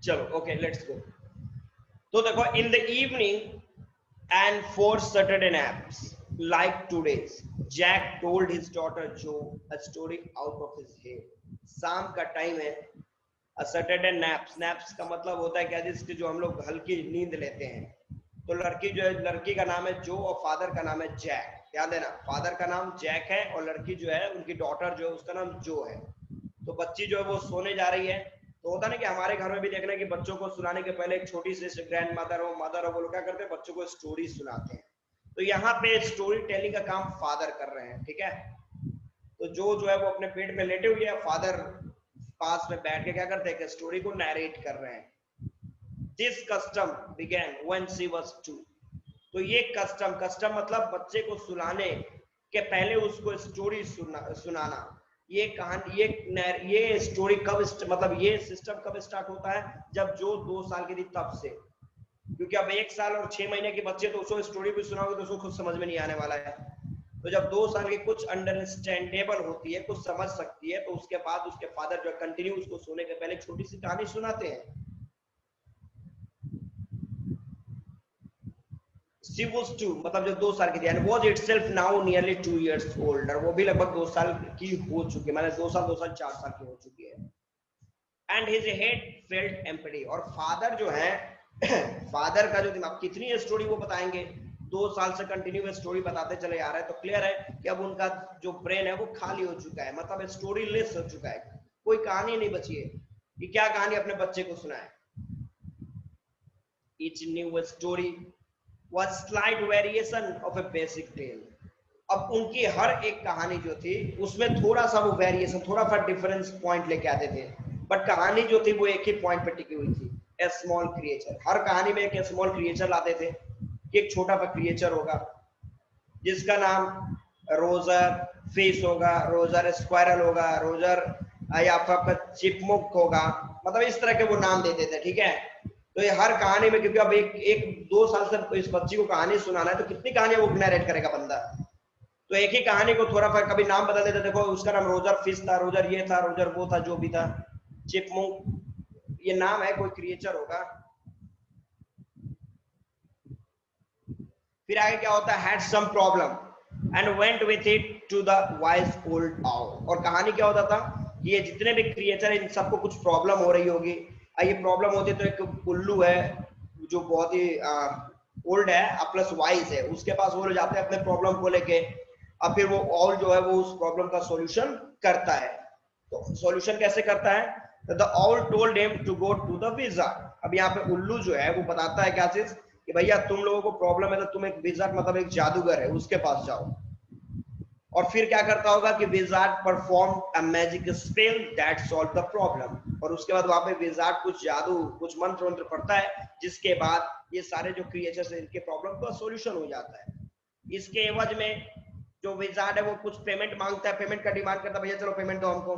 चलो okay let's go. तो देखो, in the evening and for Saturday naps like today's, Jack told his daughter Jo a story out of his head. शाम का time है, Saturday naps, naps का मतलब होता है क्या, जिसकी जो हम लोग हल्की नींद लेते हैं। तो लड़की जो है, लड़की का नाम है जो और फादर का नाम है जैक। याद है ना, फादर का नाम जैक है और लड़की जो है उनकी डॉटर जो है उसका नाम जो है। तो बच्ची जो है वो सोने जा रही है। तो होता ना कि हमारे घर में भी देखना कि बच्चों को सुनाने के पहले एक छोटी सी ग्रैंड मदर हो, मदर हो, वो लोग क्या करते हैं, बच्चों को स्टोरी सुनाते हैं। तो यहाँ पे स्टोरी टेलिंग का काम फादर कर रहे हैं, ठीक है। तो जो है वो अपने पेट में लेटे हुए है, फादर पास में बैठ के क्या करते हैं, स्टोरी को नैरेट कर रहे हैं। This custom began when she was 2। तो ये कस्टम, कस्टम मतलब बच्चे को सुलाने के पहले उसको स्टोरी सुनाना। ये कहानी, ये स्टोरी कब मतलब ये सिस्टम कब स्टार्ट होता है, जब जो 2 साल की थी तब से। क्योंकि अब 1 साल और 6 महीने के बच्चे, तो उसको स्टोरी भी सुनाओगे तो उसको खुद समझ में नहीं आने वाला है। तो जब 2 साल की कुछ अंडरस्टैंडेबल होती है, कुछ समझ सकती है, तो उसके बाद उसके फादर जो कंटिन्यू उसको सोने के पहले छोटी सी कहानी सुनाते हैं। She was 2 मतलब जो 2 साल की थी, and was itself now nearly 2 years older, वो भी लगभग 2 साल की हो चुकी है, माने 2 साल 4 साल की हो चुकी है। And his head felt empty, और फादर जो है फादर का जो दिमाग, कितनी स्टोरी वो बताएंगे, 2 साल से कंटिन्यू स्टोरी बताते चले आ रहे हैं। तो क्लियर है कि अब उनका जो ब्रेन है वो खाली हो चुका है, मतलब स्टोरी लेस हो चुका है, कोई कहानी नहीं बची है कि क्या कहानी अपने बच्चे को सुनाए। Each new story was slight variation of a basic tale। अब उनकी हर एक कहानी जो थी उसमें थोड़ा सा वो वेरिएशन, थोड़ा सा डिफरेंस पॉइंट लेके आते थे, बट कहानी जो थी वो एक ही पॉइंट पे टिकी हुई थी, ए स्मॉल क्रिएचर। हर कहानी में एक स्मॉल क्रिएचर लाते थे कि एक छोटा सा क्रिएचर होगा जिसका नाम रोजर फिश होगा, रोजर स्क्वायरल होगा, रोजर या आपका चिपमुक होगा, मतलब इस तरह के वो नाम देते थे, ठीक है। तो ये हर कहानी में, क्योंकि अब एक 2 साल से इस बच्ची को कहानी सुनाना है, तो कितनी कहानियां वो नरेट करेगा बंदा। तो एक ही कहानी को थोड़ा सा कभी नाम बदल देते, देखो उसका नाम रोजर फिश था, रोजर ये था, रोजर वो था, जो भी था, चिपमुक ये नाम है, कोई क्रिएचर होगा। फिर आगे क्या होता है, had some problem and went with it to the wise old owl. और कहानी क्या होता था, ये जितने भी क्रिएचर है इन सबको कुछ प्रॉब्लम हो रही होगी। ये प्रॉब्लम होती है तो एक उल्लू है जो बहुत ही ओल्ड है प्लस वाइज है, उसके पास वो जाते हैं अपने प्रॉब्लम को लेके। अब फिर वो ऑल जो है वो उस प्रॉब्लम का सॉल्यूशन करता है। तो सॉल्यूशन कैसे करता है, the all told him to go to the wizard. अब यहाँ पे उल्लू जो है वो बताता है क्या चीज, कि भैया तुम लोगों को प्रॉब्लम है तो तुम एक विजार्ड मतलब एक जादूगर है उसके पास जाओ। और फिर क्या करता होगा कि wizard perform a magic spell that solve the problem. और उसके बाद वहां पे विजार्ड कुछ जादू, कुछ मंत्र वंत्र पढ़ता है, जिसके बाद ये सारे जो क्रिएचर्स है इनके प्रॉब्लम का सॉल्यूशन हो जाता है। इसके एवज में जो विजार्ड है वो कुछ पेमेंट मांगता है, पेमेंट का डिमांड करता है, भैया चलो पेमेंट दो हमको।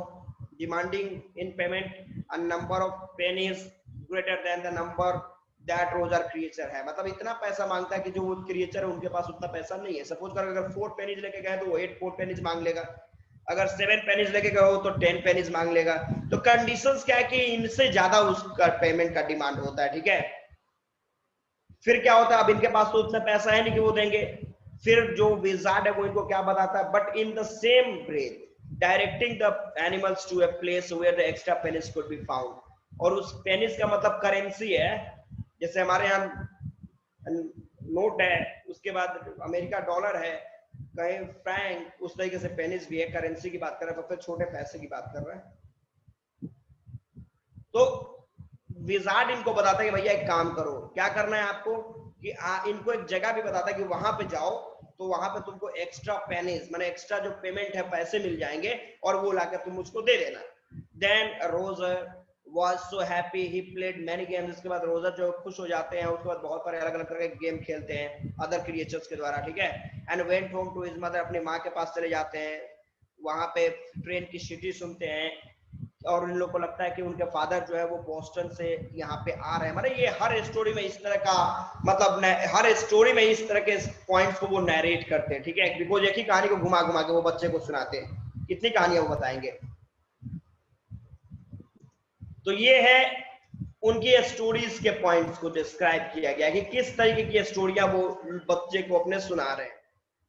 Demanding in payment a number of pennies greater than the number that Roger creature है। मतलब इतना पैसा मांगता है कि जो वो क्रिएचर है उनके पास उतना पैसा नहीं है। सपोज कर अगर 4 पेनीज लेके गए तो वो 8 4 पेनीज मांग लेगा, अगर 7 पेनीज लेके गए हो तो 10 पेनीज मांग लेगा। तो कंडीशंस क्या है कि इनसे ज्यादा उसका पेमेंट का डिमांड होता है, ठीक है। फिर क्या होता है, अब इनके पास तो उतना पैसा है नहीं कि वो देंगे। फिर जो विजार्ड है वो इनको क्या बताता है, but in the same breath directing the animals to a place where the extra pennies could be found. और उस पेनिस का मतलब करेंसी है, जैसे हमारे यहाँ नोट है, उसके बाद अमेरिका डॉलर है, कहीं फ्रैंक, उस तरीके से पेनिस भी है। करेंसी की बात कर रहे हैं, सबसे छोटे पैसे की बात कर रहे हैं। तो विजार्ड इनको बताता है कि भैया एक काम करो, क्या करना है आपको, कि इनको एक जगह भी बताता है कि वहां पे जाओ, तो वहां पे तुमको एक्स्ट्रा पेनीज माने एक्स्ट्रा जो पेमेंट है पैसे मिल जाएंगे, और वो लाकर तुम मुझको दे देना। Then Roger was so happy he played many games। इसके बाद रोजर जो खुश हो जाते हैं, उसके बाद बहुत सारे अलग अलग तरह के गेम खेलते हैं अदर क्रिएचर्स के द्वारा, ठीक है। And went home to his mother, अपनी माँ के पास चले जाते हैं, वहां पे ट्रेन की सीटी सुनते हैं, और इन लोगों को लगता है कि उनके फादर जो है वो बोस्टन से यहाँ पे आ रहे हैं। मतलब ये हर स्टोरी में इस तरह का, मतलब हर स्टोरी में इस तरह के पॉइंट्स को वो नैरेट करते हैं, ठीक है। बिकॉज एक ही कहानी को घुमा घुमा के वो बच्चे को सुनाते हैं, कितनी कहानियां वो बताएंगे। तो ये है उनकी स्टोरीज के पॉइंट्स को डिस्क्राइब किया गया कि किस तरीके की स्टोरियां वो बच्चे को अपने सुना रहे हैं,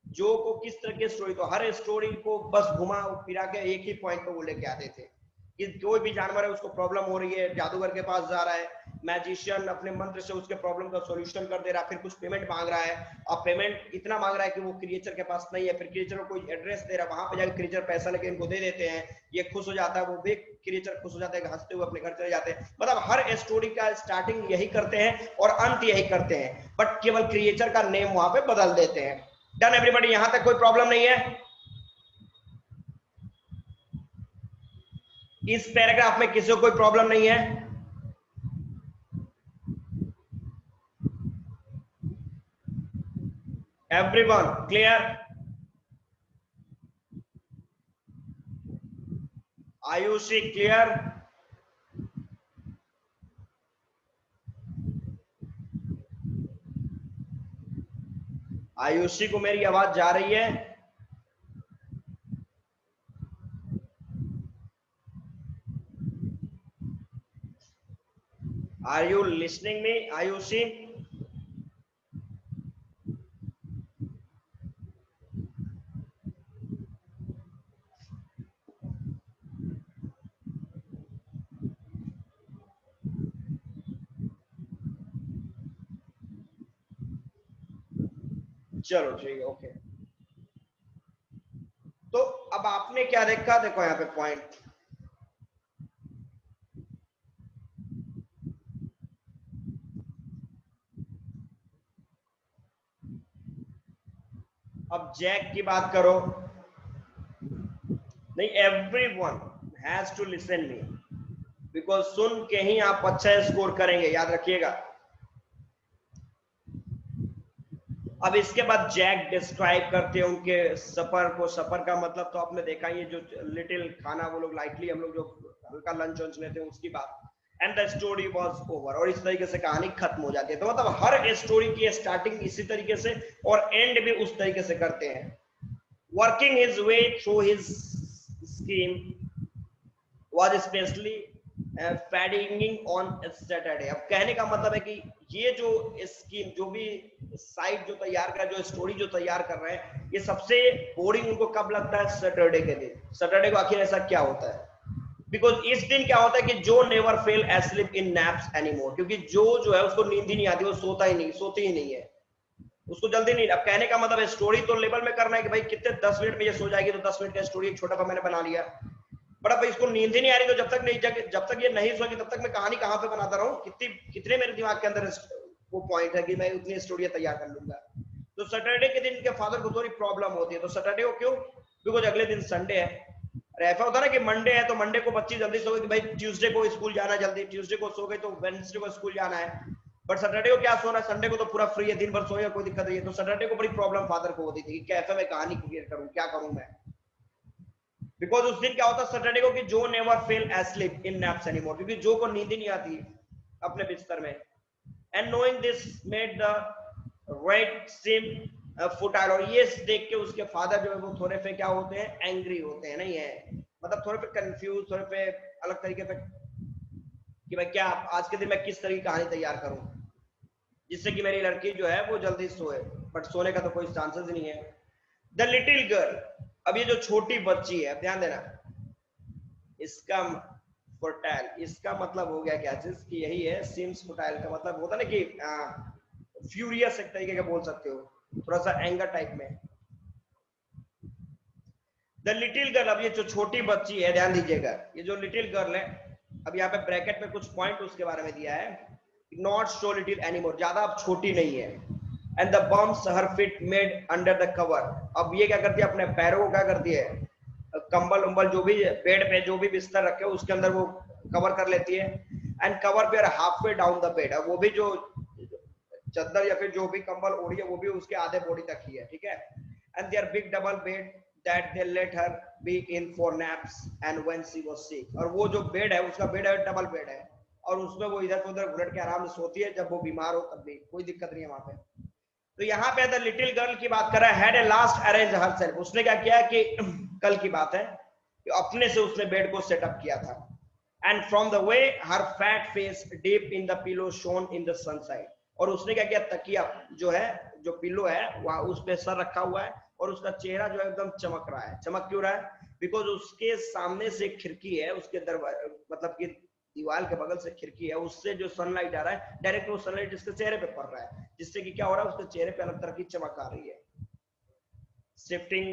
जो को किस तरह की स्टोरी। तो हर स्टोरी को बस घुमा फिरा के एक ही पॉइंट पे वो लेके आते थे कि कोई भी जानवर है उसको प्रॉब्लम हो रही है, जादूगर के पास जा रहा है, मैजिशियन अपने मंत्र से उसके प्रॉब्लम का सॉल्यूशन कर दे रहा है, फिर कुछ पेमेंट मांग रहा है, और पेमेंट इतना मांग रहा है कि वो क्रिएचर के पास नहीं है, फिर क्रिएचर को कोई एड्रेस दे रहा है, वहां पे जाकर क्रिएचर पैसा लेके इनको दे देते हैं, ये खुश हो जाता है, वो भी क्रिएचर खुश हो जाता है, हंसते हुए अपने घर चले जाते हैं। मतलब हर स्टोरी का स्टार्टिंग यही करते हैं और अंत यही करते हैं, बट केवल क्रिएचर का नेम वहां पे बदल देते हैं। डन एवरीबॉडी, यहां तक कोई प्रॉब्लम नहीं है? इस पैराग्राफ में किसी को कोई प्रॉब्लम नहीं है? Everyone clear? Ayushi clear? Ayushi को मेरी आवाज जा रही है? Are you listening me, Ayushi? चलो ठीक है, ओके। तो अब आपने क्या देखा, देखो यहाँ पे पॉइंट, अब जैक की बात करो, नहीं, everyone has to listen me, because सुन के ही आप अच्छा स्कोर करेंगे, याद रखिएगा। अब इसके बाद जैक डिस्क्राइब करते हैं उनके सफर को। सफर का मतलब तो आपने देखा, ये जो लिटिल खाना वो लोग लाइटली, हम लोग जो हल्का लंच वंच लेते हैं उसकी बात। And the story was over, और इस तरीके से कहानी खत्म हो जाती है। तो मतलब हर स्टोरी की स्टार्टिंग इसी तरीके से और एंड भी उस तरीके से करते हैं। Working his way through his scheme was specially fading on Saturday. अब कहने का मतलब है कि ये जो स्कीम, जो भी साइट जो तैयार कर, जो स्टोरी जो तैयार कर रहे हैं, ये सबसे बोरिंग उनको कब लगता है? सैटरडे के दिन। सैटरडे को आखिर ऐसा क्या होता है? बिकॉज इस दिन क्या होता है कि जो नेवर फेल एस्लीप इन नैप्स एनीमोर, क्योंकि जो है उसको नींद ही नहीं आती, वो सोती ही नहीं है, उसको जल्दी नहीं। अब कहने का मतलब है स्टोरी तो लेवल में करना है कि भाई कितने 10 मिनट में ये सो जाएगी, तो 10 मिनट का स्टोरी एक छोटा सा मैंने बना लिया। बट अब इसको नींद ही नहीं आ रही, तो जब तक ये नहीं सोएगी तब तक मैं कहानी कहां पे बनाता रहूं? कितने मेरे दिमाग के अंदर वो पॉइंट है कि मैं उतनी स्टोरी तैयार कर लूंगा। तो सैटरडे के दिन के फादर को थोड़ी प्रॉब्लम होती है। तो सैटरडे को क्यों? बिकॉज अगले दिन संडे है। अरे ऐसा होता है ना कि मंडे है तो मंडे को बच्ची जल्दी सो गई कि भाई ट्यूसडे को स्कूल जाना, जल्दी ट्यूसडे को सो गई तो वेडनेसडे को स्कूल जाना है। बट सैटरडे को क्या सोना है? संडे को तो पूरा फ्री है, दिन भर सोएगा, कोई दिक्कत नहीं है। तो सैटरडे को बड़ी प्रॉब्लम फादर को होती थी कि कैसे मैं कहानी क्रिएट करूं, क्या करूं मैं। बिकॉज उस दिन क्या होता है सैटरडे को कि जो नेवर फेल एस्लीप इन नैप्स एनीमोर, क्योंकि जो को नींद ही नहीं आती अपने बिस्तर में। And knowing this made the red SIM futile, और ये देख के उसके फादर जो है वो थोड़े पे क्या होते हैं? एंग्री होते हैं, नहीं है मतलब थोड़े पे कंफ्यूज, थोड़े पे अलग तरीके से कि मैं क्या आज के दिन मैं किस तरह की कहानी तैयार करूं जिससे कि मेरी लड़की जो है वो जल्दी सोए। बट सोने का तो कोई चांसेस नहीं है। द लिटिल गर्ल, अब ये जो छोटी बच्ची है, ध्यान देना, इसका फर्टाइल, इसका मतलब हो गया क्या चीज कि यही है सिम्स। फर्टाइल का मतलब होता है ना कि फ्यूरियस एक तरीके का बोल सकते हो, थोड़ा सा एंगर टाइप में। द लिटिल गर्ल, अब ये जो छोटी बच्ची है, ध्यान दीजिएगा, ये जो लिटिल गर्ल है, अब यहाँ पे ब्रैकेट में कुछ पॉइंट उसके बारे में दिया है, नॉट सो लिटिल एनीमोर, ज्यादा अब छोटी नहीं है। And the bumps her feet made under the cover, अब ये क्या करती है? अपने पैरों को क्या करती है? कंबल उम्बल जो भी बेड पे जो भी बिस्तर रखे हो उसके अंदर वो कवर कर लेती है। एंड कवर पे half way down the bed, वो भी जो चादर या फिर जो भी कंबल ओढ़ी है वो भी उसके आधे बॉडी तक ही है, ठीक है। And their big double bed that they let her be in for naps and when she was sick, और वो जो बेड है उसका बेड है डबल बेड है, और उसमें वो इधर उधर घुलट के आराम से सोती है, जब वो बीमार हो तब भी कोई दिक्कत नहीं है वहां पे। तो यहाँ पे द लिटिल गर्ल की बात कर रहा है, had a last arrange herself, उसने क्या किया कि कल की बात है कि अपने से उसने बेड को सेटअप किया था। and from the way her fat face deep in the pillow shone in the sunshine. और उसने क्या किया, तकिया जो है, जो पिलो है वहां उस पे सर रखा हुआ है और उसका चेहरा जो है एकदम चमक रहा है। चमक क्यों रहा है? बिकॉज उसके सामने से खिड़की है, उसके दरवाजे मतलब कि दीवार के बगल से खिड़की है, उससे जो सनलाइट आ रहा है डायरेक्ट वो सनलाइट इसके चेहरे पे पड़ रहा है, जिससे कि क्या हो रहा है, उसके चेहरे पे अलग तरह की चमक आ रही है। Shifting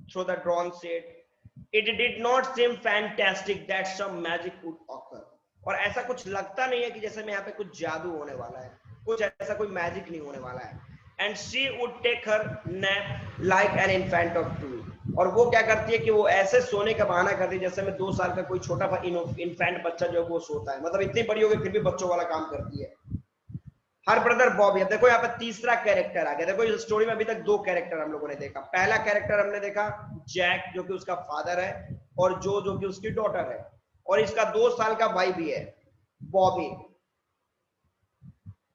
through the drawn shade, it did not seem fantastic that some magic would occur. और ऐसा कुछ लगता नहीं है कि जैसे में यहाँ पे कुछ जादू होने वाला है, कुछ ऐसा कोई मैजिक नहीं होने वाला है। And she would take her nap like an infant of 2. और वो क्या करती है कि वो ऐसे सोने का बहाना करती है जैसे में 2 साल का कोई छोटा सा इन्फेंट बच्चा जो है वो सोता है, मतलब इतनी बड़ी हो गई फिर भी बच्चों वाला काम करती है। Her brother Bobby. अब देखो यहाँ पे तीसरा कैरेक्टर आ गया। देखो इस स्टोरी में अभी तक 2 कैरेक्टर हम लोगों ने देखा। पहला कैरेक्टर हमने देखा जैक जो कि उसका फादर है, और जो कि उसकी डॉटर है, और इसका 2 साल का भाई भी है Bobby.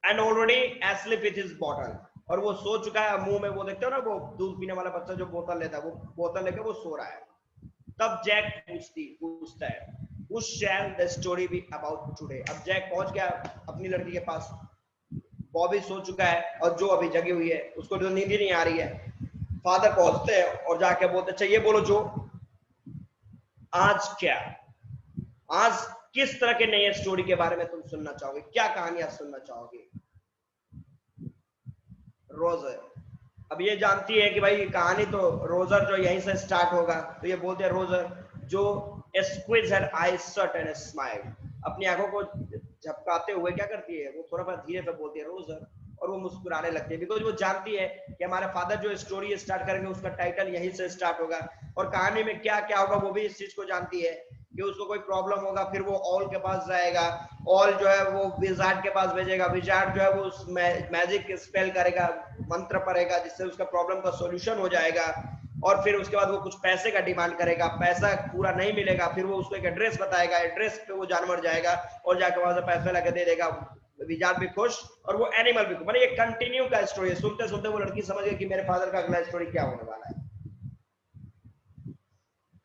And already asleep with his bottle, और वो सो चुका है। मुंह में वो देखते हो ना, वो दूध पीने वाला बच्चा जो बोतल लेता है, वो बोतल लेकर वो सो रहा है। तब जैक पूछता है Who shall the story be about today? अब जैक पहुंच गया अपनी लड़की के पास। बॉबी सो चुका है और जो अभी जगी हुई है उसको तो नींद ही नहीं आ रही है। फादर पहुंचते हैं और जाके बोलते, अच्छा ये बोलो जो आज क्या, आज किस तरह के नए स्टोरी के बारे में तुम सुनना चाहोगे, क्या कहानियां सुनना चाहोगे? रोजर अब ये जानती है कि भाई कहानी तो रोजर जो यहीं से स्टार्ट होगा, तो ये बोलते हैं रोजर जो squeezed her eyes shut and smiled, अपनी आंखों को झपकाते हुए क्या करती है, वो थोड़ा सा धीरे से बोलती है रोजर, और वो मुस्कुराने लगती है। बिकॉज वो जानती है कि हमारे फादर जो स्टोरी स्टार्ट करेंगे उसका टाइटल यहीं से स्टार्ट होगा, और कहानी में क्या क्या होगा वो भी इस चीज को जानती है कि उसको कोई प्रॉब्लम होगा फिर वो ऑल के पास जाएगा, ऑल जो है वो विजार्ड के पास भेजेगा, विजार्ड जो है वो उस मैजिक स्पेल करेगा, मंत्र पढ़ेगा, जिससे उसका प्रॉब्लम का सॉल्यूशन हो जाएगा। और फिर उसके बाद वो कुछ पैसे का डिमांड करेगा, पैसा पूरा नहीं मिलेगा, फिर वो उसको एक एड्रेस बताएगा, एड्रेस पे वो जानवर जाएगा और जाके वहां से पैसा लेके दे देगा। विजार्ड भी खुश और वो एनिमल भी खुश। मतलब ये कंटिन्यू का स्टोरी है। सुनते सुनते वो लड़की समझ गई कि मेरे फादर का अगला स्टोरी क्या होने वाला है।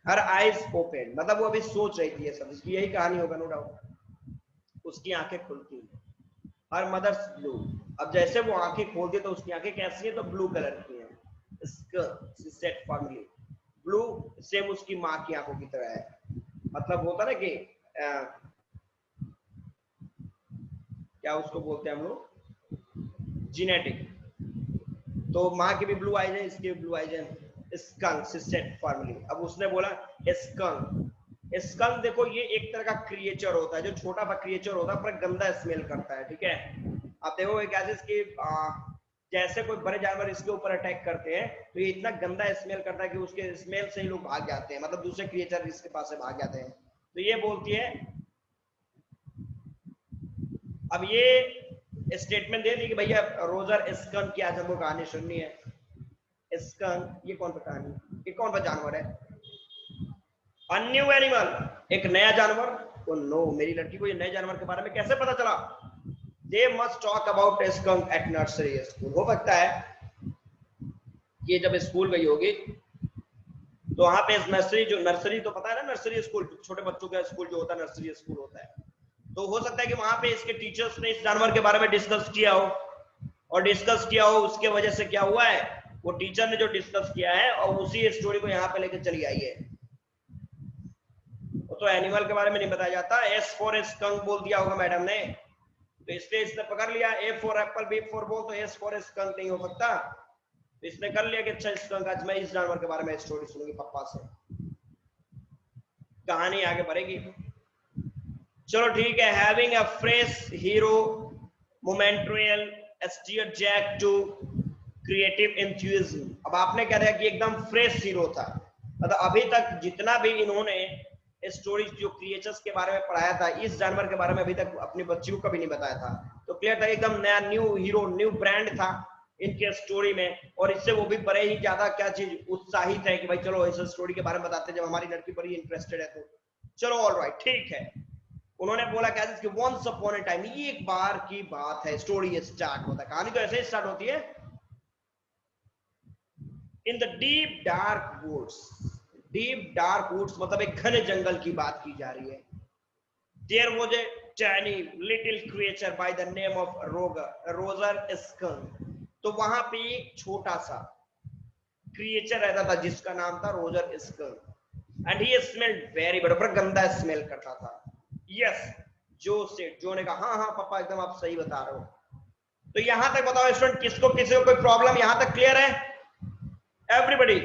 हर आईज ओपन, मतलब वो अभी सोच रही थी ये सब, इसकी यही कहानी होगा नो डाउट। उसकी आंखें खुलती हैं। हर मदर्स ब्लू, अब जैसे वो आंखें खोलती है तो उसकी आंखें कैसी है, तो ब्लू कलर की है। सेट फैमिली ब्लू सेम उसकी माँ की आंखों की तरह है। मतलब होता ना कि क्या उसको बोलते हैं हम लोग, जीनेटिक। तो माँ की भी ब्लू आइज है, इसकी भी ब्लू आइज है। स्कंक सिस्टेट फैमिली। अब उसने बोला स्कंक। स्कंक देखो ये एक तरह का क्रिएचर होता है, जो छोटा सा क्रिएचर होता है पर गंदा स्मेल करता है, ठीक है। आप देखो एक ऐसे जैसे कोई बड़े जानवर इसके ऊपर अटैक करते हैं तो ये इतना गंदा स्मेल करता है कि उसके स्मेल से ही लोग भाग जाते हैं, मतलब दूसरे क्रिएचर इसके पास से भाग जाते हैं। तो ये बोलती है, अब ये स्टेटमेंट दे दी कि भैया रोजर स्कंक की आज हमको कहानी सुननी है। स्कंक ये कौन सा कहानी, ये कौन सा जानवर है? अ न्यू एनिमल, एक नया जानवर। तो नो, मेरी लड़की को ये नए जानवर के बारे में कैसे पता चला? They must talk about a skunk at nursery school. हो सकता है ये जब स्कूल गई होगी तो वहां पे नर्सरी, जो नर्सरी तो पता है ना, नर्सरी स्कूल छोटे बच्चों का स्कूल जो होता है नर्सरी स्कूल होता है। तो हो सकता है कि वहां पे इसके टीचर्स ने इस जानवर के बारे में डिस्कस किया हो, और डिस्कस किया हो उसके वजह से क्या हुआ है, वो टीचर ने जो डिस्कस किया है और उसी स्टोरी को यहाँ पे लेके चली आई है। तो एनिमल के बारे में नहीं बताया जाता। एस फॉर स्कंक बोल दिया होगा मैडम ने, तो इसलिए इसने पकड़ लिया। A for apple, B for ball, तो एस फॉर स्कंक नहीं हो सकता। तो इसने कर लिया कि अच्छा स्कंक, आज मैं इस जानवर के बारे में स्टोरी सुनूंगी पापा से। कहानी आगे बढ़ेगी। चलो ठीक है। Having a fresh hero momentarily stir Jack to creative enthusiasm. अब आपने कह दिया कि एकदम फ्रेश हीरो था, मतलब अभी तक जितना भी इन्होंने स्टोरीज जो क्रिएचर्स के बारे में पढ़ाया था, इस जानवर के बारे में अभी तक अपनी बच्ची को कभी नहीं बताया था। तो क्लियर था, एकदम नया न्यू हीरो, न्यू ब्रांड था इनके स्टोरी में। और इससे वो भी बड़े ही ज्यादा क्या चीज उत्साहित है कि भाई चलो इस स्टोरी के बारे में बताते हैं, जब हमारी लड़की बड़ी इंटरेस्टेड है। तो चलो ऑलराइट ठीक है। उन्होंने बोला क्या कि वंस अपॉन ए टाइम, ये एक बार की बात है, स्टोरी स्टार्ट होता है। कहानी तो ऐसे ही स्टार्ट होती है। In the deep dark woods, deep dark woods मतलब एक घने जंगल की बात की जा रही है। There was a tiny little creature by the name of Roger Skunk. तो वहां पे एक छोटा सा क्रिएचर रहता था जिसका नाम था Roger skunk and he smelled very bad, पर गंदा स्मेल करता था। यस, जो ने कहा हाँ हाँ पापा एकदम आप सही बता रहे हो। तो यहां तक बताओ स्टूडेंट, किसको किसी को कोई प्रॉब्लम यहां तक क्लियर है? एवरीबडी,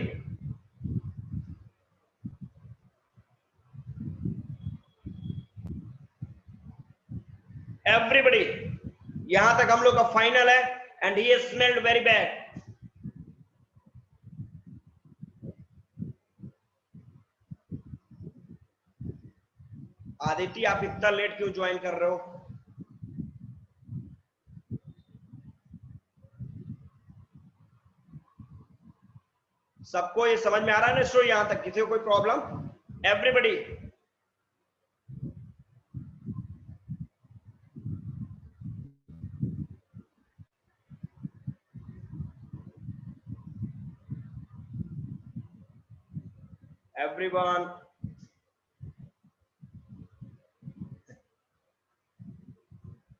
एवरीबडी, यहां तक हम लोग का फाइनल है। And he smelled very bad. Aditya आप इतना लेट क्यों ज्वाइन कर रहे हो? सबको ये समझ में आ रहा है ना स्टोरी यहां तक? किसी को कोई प्रॉब्लम? एवरीबडी, एवरीवन,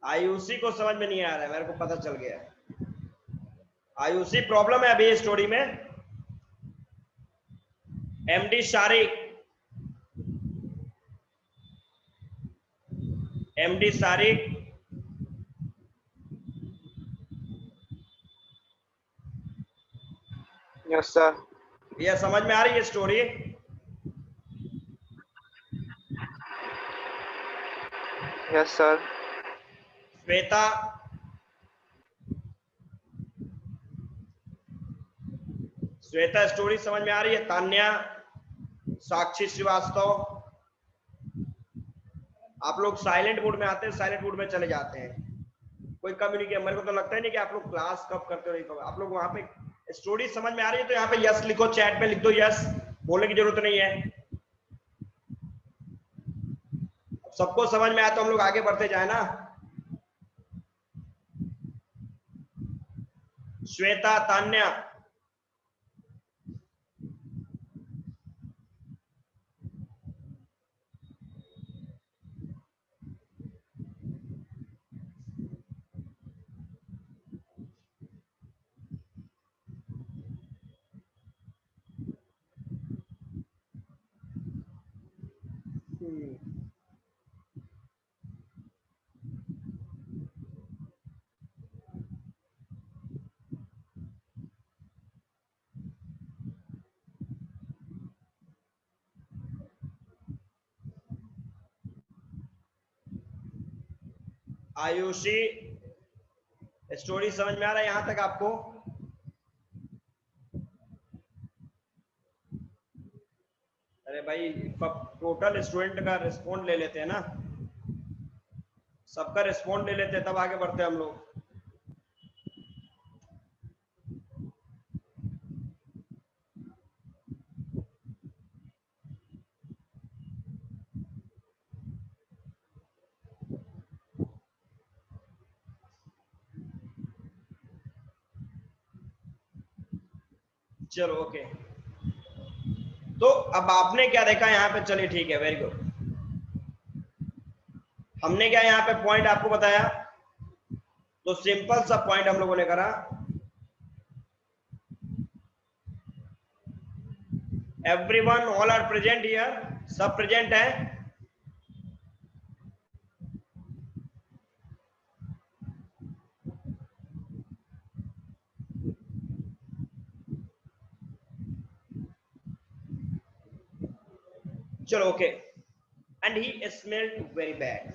आयुषी को समझ में नहीं आ रहा है, मेरे को पता चल गया। आयुषी प्रॉब्लम है अभी स्टोरी में। MD Shariq, MD Shariq, yes sir. यह समझ में आ रही है story? Yes sir. Shweta, Shweta story समझ में आ रही है? तान्या, साक्षी श्रीवास्तव, आप लोग साइलेंट मोड में आते हैं, साइलेंट मोड में चले जाते हैं, कोई कम्युनिकेट। मेरे को तो लगता ही नहीं कि आप लोग क्लास कब करते हो, नहीं कब। आप लोग वहां पे स्टोरी समझ में आ रही है तो यहाँ पे यस लिखो, चैट में लिख दो यस, बोलने की जरूरत नहीं है। सबको समझ में आया तो हम लोग आगे बढ़ते जाए ना। श्वेता, तान्या, आयुषी स्टोरी समझ में आ रहा है यहां तक आपको? अरे भाई टोटल स्टूडेंट का रिस्पॉन्ड ले लेते हैं ना, सबका रिस्पॉन्ड ले लेते हैं तब आगे बढ़ते हैं हम लोग। चलो ओके, तो अब आपने क्या देखा यहाँ पे? चलिए ठीक है, वेरी गुड। हमने क्या यहाँ पे पॉइंट आपको बताया? तो सिंपल सा पॉइंट हम लोगों ने करा, everyone all are present here, सब प्रेजेंट है। चलो okay, and he smelled very bad,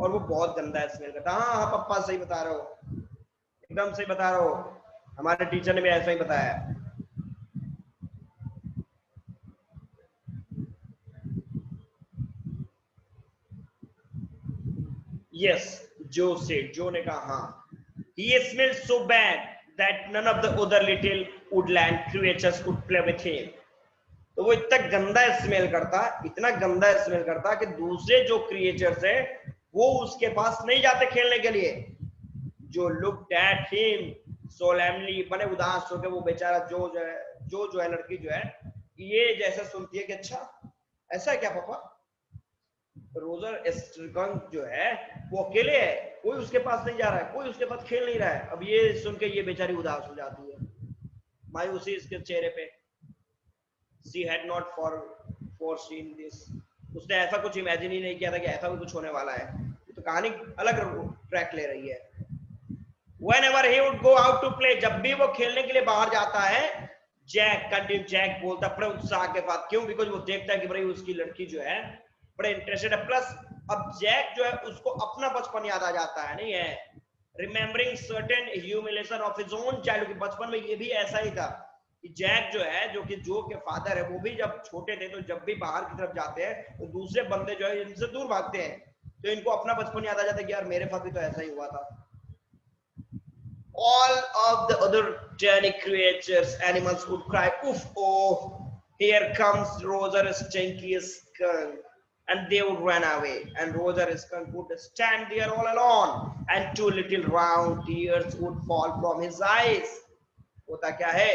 और वो बहुत गंदा स्मेल करता। हाँ हाँ पप्पा सही बता रहे हो, एकदम सही बता रहे हो, हमारे टीचर ने भी ऐसा ही बताया। यस, जो ने कहा हाँ, he smelled so bad that none of the other little woodland creatures could play with him. तो वो इतना गंदा स्मेल करता, इतना गंदा स्मेल करता कि दूसरे जो क्रिएचर्स है वो उसके पास नहीं जाते खेलने के लिए। जो looked at him solemnly, बने उदास होकर वो बेचारा जो है लड़की जो है ये जैसे सुनती है कि अच्छा ऐसा है क्या पापा, रोजर एस्ट्रिकन जो है वो अकेले है, कोई उसके पास नहीं जा रहा है, कोई उसके पास खेल नहीं रहा है। अब ये सुन के ये बेचारी उदास हो जाती है, मायूसी इसके चेहरे पे। She had not foreseen this. उसने ऐसा कुछ इमेजिन ही नहीं किया था कि ऐसा भी कुछ होने वाला है। तो कहानी अलग ट्रैक ले रही है। Whenever he would go out to play, जब भी वो खेलने के लिए बाहर जाता है, जैक बोलता बड़े उत्साह के साथ। क्यों? बिकॉज वो देखता है कि भाई उसकी लड़की जो है बड़े इंटरेस्टेड है। प्लस अब जैक जो है उसको अपना बचपन याद आ जाता है, नहीं है, remembering certain humiliation of his own childhood. बचपन में ये भी ऐसा ही था कि जैक जो है, जो कि जो के फादर है, वो भी जब छोटे थे तो जब भी बाहर की तरफ जाते हैं तो दूसरे बंदे जो है इनसे दूर भागते हैं, तो इनको अपना बचपन याद आ जाता है कि यार मेरे साथ भी तो ऐसा ही हुआ था। All of the other tiny creatures, animals would cry, "Oof! Oh, here comes Roger Stinky Skunk," and they would run away. And Roger Skunk would stand there all alone, and two little round tears would fall from his eyes. होता क्या है,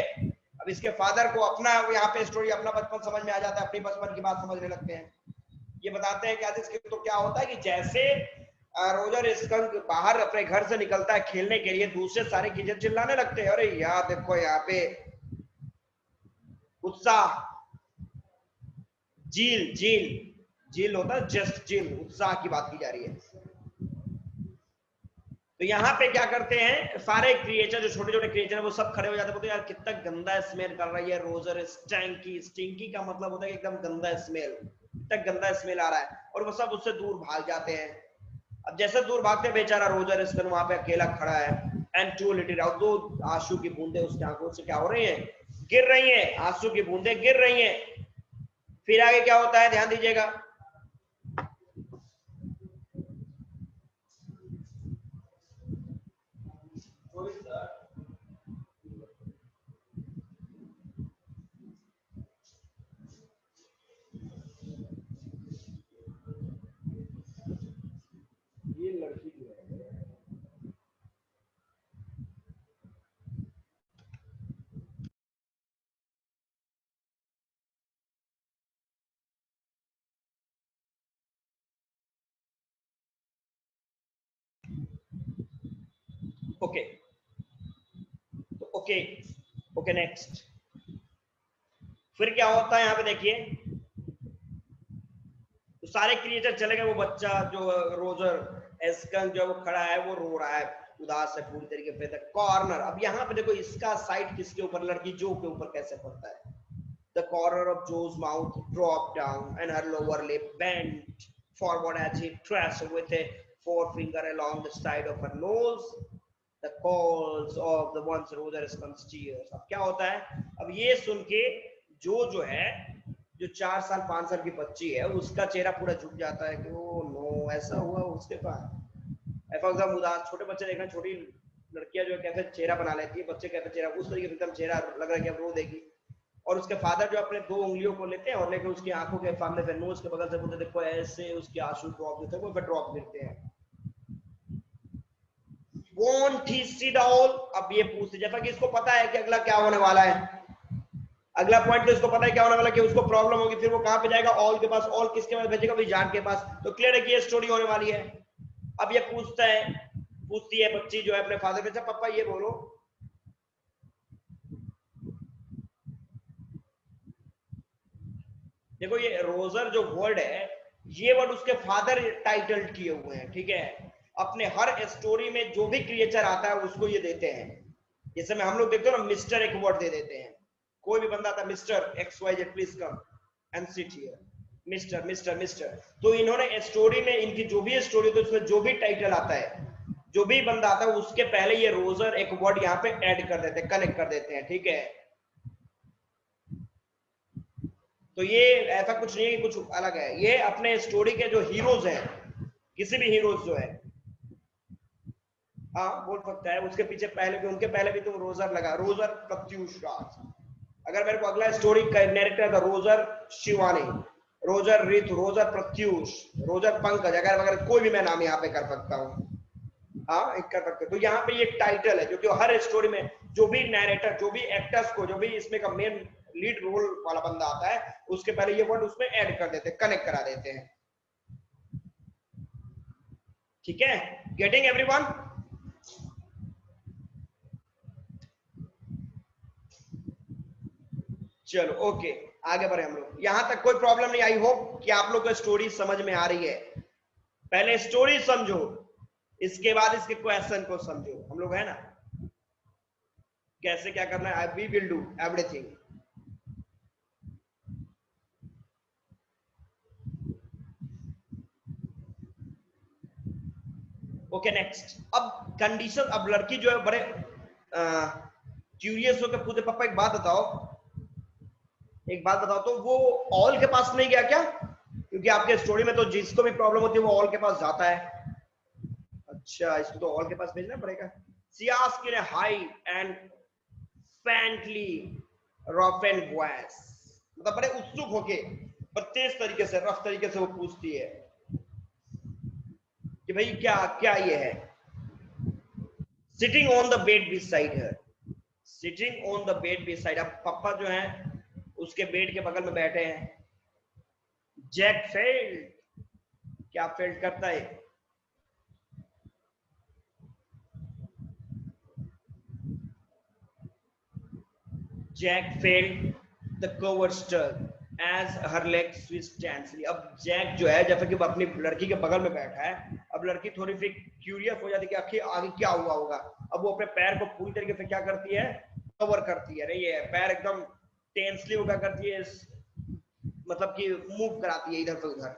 अब इसके father को अपना यहाँ पे story, अपना बचपन समझ में आ जाता है, अपनी बचपन की बात समझने लगते हैं। ये बताते हैं कि इसके तो क्या होता है कि जैसे रोजर स्कंक बाहर अपने घर से निकलता है खेलने के लिए, दूसरे सारे कीचड़ चिल्लाने लगते हैं, अरे यार देखो यहाँ पे उत्साह, झील झील झील होता है, जस्ट झील, उत्साह की बात की जा रही है। तो यहाँ पे क्या करते हैं, सारे क्रिएचर, जो छोटे छोटे क्रिएचर है, वो सब खड़े हो जाते हैं, बोलते हैं यार कितना गंदा स्मेल कर रही है रोजर स्टैंकी। स्टिंकी का मतलब होता है कि एकदम गंदा स्मेल, कितना गंदा स्मेल आ रहा है, और वो सब उससे दूर भाग जाते हैं। अब जैसे दूर भागते बेचारा रोजर स्टन वहां पे अकेला खड़ा है। एंड टू लिटिल, दो आंसू की बूंदे उसकी आंखों से क्या हो रही हैं, गिर रही हैं, आंसू की बूंदे गिर रही हैं। फिर आगे क्या होता है, ध्यान दीजिएगा। ये लड़की जो है, ओके ओके ओके नेक्स्ट। फिर क्या होता है यहाँ पे देखिए, तो सारे क्रिएचर चले गए, वो बच्चा जो रोजर एस्कंक जो वो खड़ा है, वो रो रहा है उदास है पूरी तरीके से। कॉर्नर, अब यहाँ पे देखो इसका साइड किसके ऊपर, लड़की जो के ऊपर कैसे पड़ता है। The corner of Joe's mouth dropped down and her lower lip bent forward as he thrust with a forefinger along the side of her nose. The calls of the once Roger Skunk's tears. अब क्या होता है, अब ये सुन के जो है, जो 4 साल 5 साल की बच्ची है, उसका चेहरा पूरा झुक जाता है कि ओ नो, ऐसा हुआ उसके पास। ऐसा एकदम उदास, छोटे बच्चे देखना, छोटी लड़कियां जो है कैसे चेहरा बना लेती है, बच्चे कैसे चेहरा, उस तरीके से एकदम चेहरा लग रहा है कि अब रो देगी। और उसके फादर जो अपने 2 उंगलियों को लेते हैं और लेकर उसकी आंखों के सामने से, नोज के बगल से बोलते देखो, ऐसे उसके आंसू ड्रॉप होते हैं, वो फिर ड्रॉप गिरते हैं। Won't he sit down? अब ये पूछते, जैसा कि इसको पता है कि अगला क्या होने वाला है, अगला पॉइंट तो इसको पता है क्या होने वाला है, कि उसको प्रॉब्लम होगी, फिर वो कहां पे जाएगा, ऑल के पास। ऑल किसके पास भेजेगा, विजार्ड के पास। तो क्लियर है कि ये स्टोरी होने वाली है। अब ये पूछती है बच्ची जो है अपने फादर से, पापा ये बोलो, देखो ये रोजर जो वर्ड है, ये वर्ड उसके फादर टाइटल किए हुए हैं, ठीक है। अपने हर स्टोरी में जो भी क्रिएचर आता है उसको ये देते हैं। जैसे में हम लोग देखते हो ना, मिस्टर एक वर्ड दे देते हैं, कोई भी बंदा आता है, mister XYZ please come and sit here, mister mister mister. तो इन्होंने स्टोरी में, इनकी जो भी स्टोरी होती है उसमें जो भी टाइटल आता है, जो भी बंदा आता है, उसके पहले ये रोजर एक वर्ड यहाँ पे ऐड कर देते हैं, कनेक्ट कर देते हैं, ठीक है। तो ये ऐसा कुछ नहीं है कि कुछ अलग है, ये अपने स्टोरी के जो हीरोज हैं, किसी भी हीरोज जो है, हाँ बोल सकता है, उसके पीछे पहले भी, उनके पहले भी तो रोजर लगा, रोजर प्रत्युष राज। अगर मेरे को अगला स्टोरी का नैरेटर था, Roger Shivani, Roger Ritu, Roger Pratyush, Roger Pankaj, अगर कोई भी मैं नाम यहाँ पे कर सकता हूँ, हाँ कर सकते। तो यहाँ पे ये टाइटल है, जो कि हर स्टोरी में जो भी नैरेटर, जो भी एक्टर्स को, जो भी इसमें का मेन लीड रोल वाला बंदा आता है, उसके पहले ये वर्ड उसमें ऐड कर देते हैं, कनेक्ट करा देते हैं। ठीक है, गेटिंग एवरीवन? चलो ओके, आगे बढ़े हम लोग। यहां तक कोई प्रॉब्लम नहीं? आई होप कि आप लोग को स्टोरी समझ में आ रही है। पहले स्टोरी समझो, इसके बाद इसके क्वेश्चन को समझो। हम लोग है ना, कैसे क्या करना है, we will do everything. Okay next. अब कंडीशन, अब लड़की जो है बड़े क्यूरियस होकर पूछे, पापा एक बात बताओ, तो वो ऑल के पास नहीं गया क्या? क्योंकि आपके स्टोरी में तो जिसको भी प्रॉब्लम होती है वो ऑल के पास जाता है। अच्छा, इसको तो ऑल के पास भेजना पड़ेगा। She asked in a high and faintly roughened voice, मतलब बड़े उत्सुक होके, पर तेज तरीके से, रफ तरीके से वो पूछती है कि भाई क्या क्या ये है। Sitting on the bed beside her, sitting on the bed beside, अब पापा जो है उसके बेड के बगल में बैठे हैं। जैक फेल्ट, क्या फेल्ट करता है? Jack felt the cover stir as her legs switched tensely. अब जैक जो है, जैसे कि वो अपनी लड़की के बगल में बैठा है, अब लड़की थोड़ी सी क्यूरियस हो जाती है कि आखिर आगे क्या हुआ होगा। अब वो अपने पैर को पूरी तरीके से क्या करती है, कवर करती है। नहीं, ये पैर एकदम टेंसली वो क्या करती है, मतलब कि मूव कराती है इधर से उधर।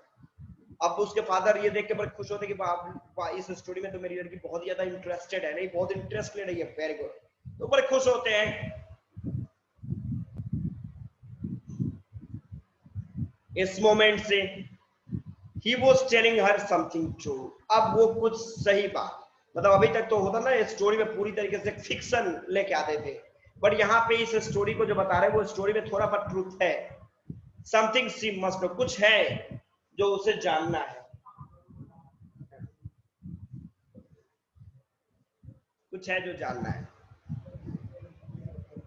अब उसके फादर ये देख के बड़े खुश होते कि बाप, इस स्टोरी में तो मेरी लड़की बहुत ही ज्यादा इंटरेस्टेड है, नहीं बहुत इंटरेस्ट ले रही है पैर को, तो बड़े खुश होते हैं। इस मोमेंट से he was telling her something true, अब वो कुछ सही बात, मतलब अभी तक तो होता ना स्टोरी में पूरी तरीके से फिक्शन लेके आते थे, बट यहाँ पे इस स्टोरी को जो बता रहे हैं वो स्टोरी में थोड़ा पर ट्रूथ है। समथिंग शी मस्ट नो, कुछ है जो उसे जानना है, कुछ है जो जानना है।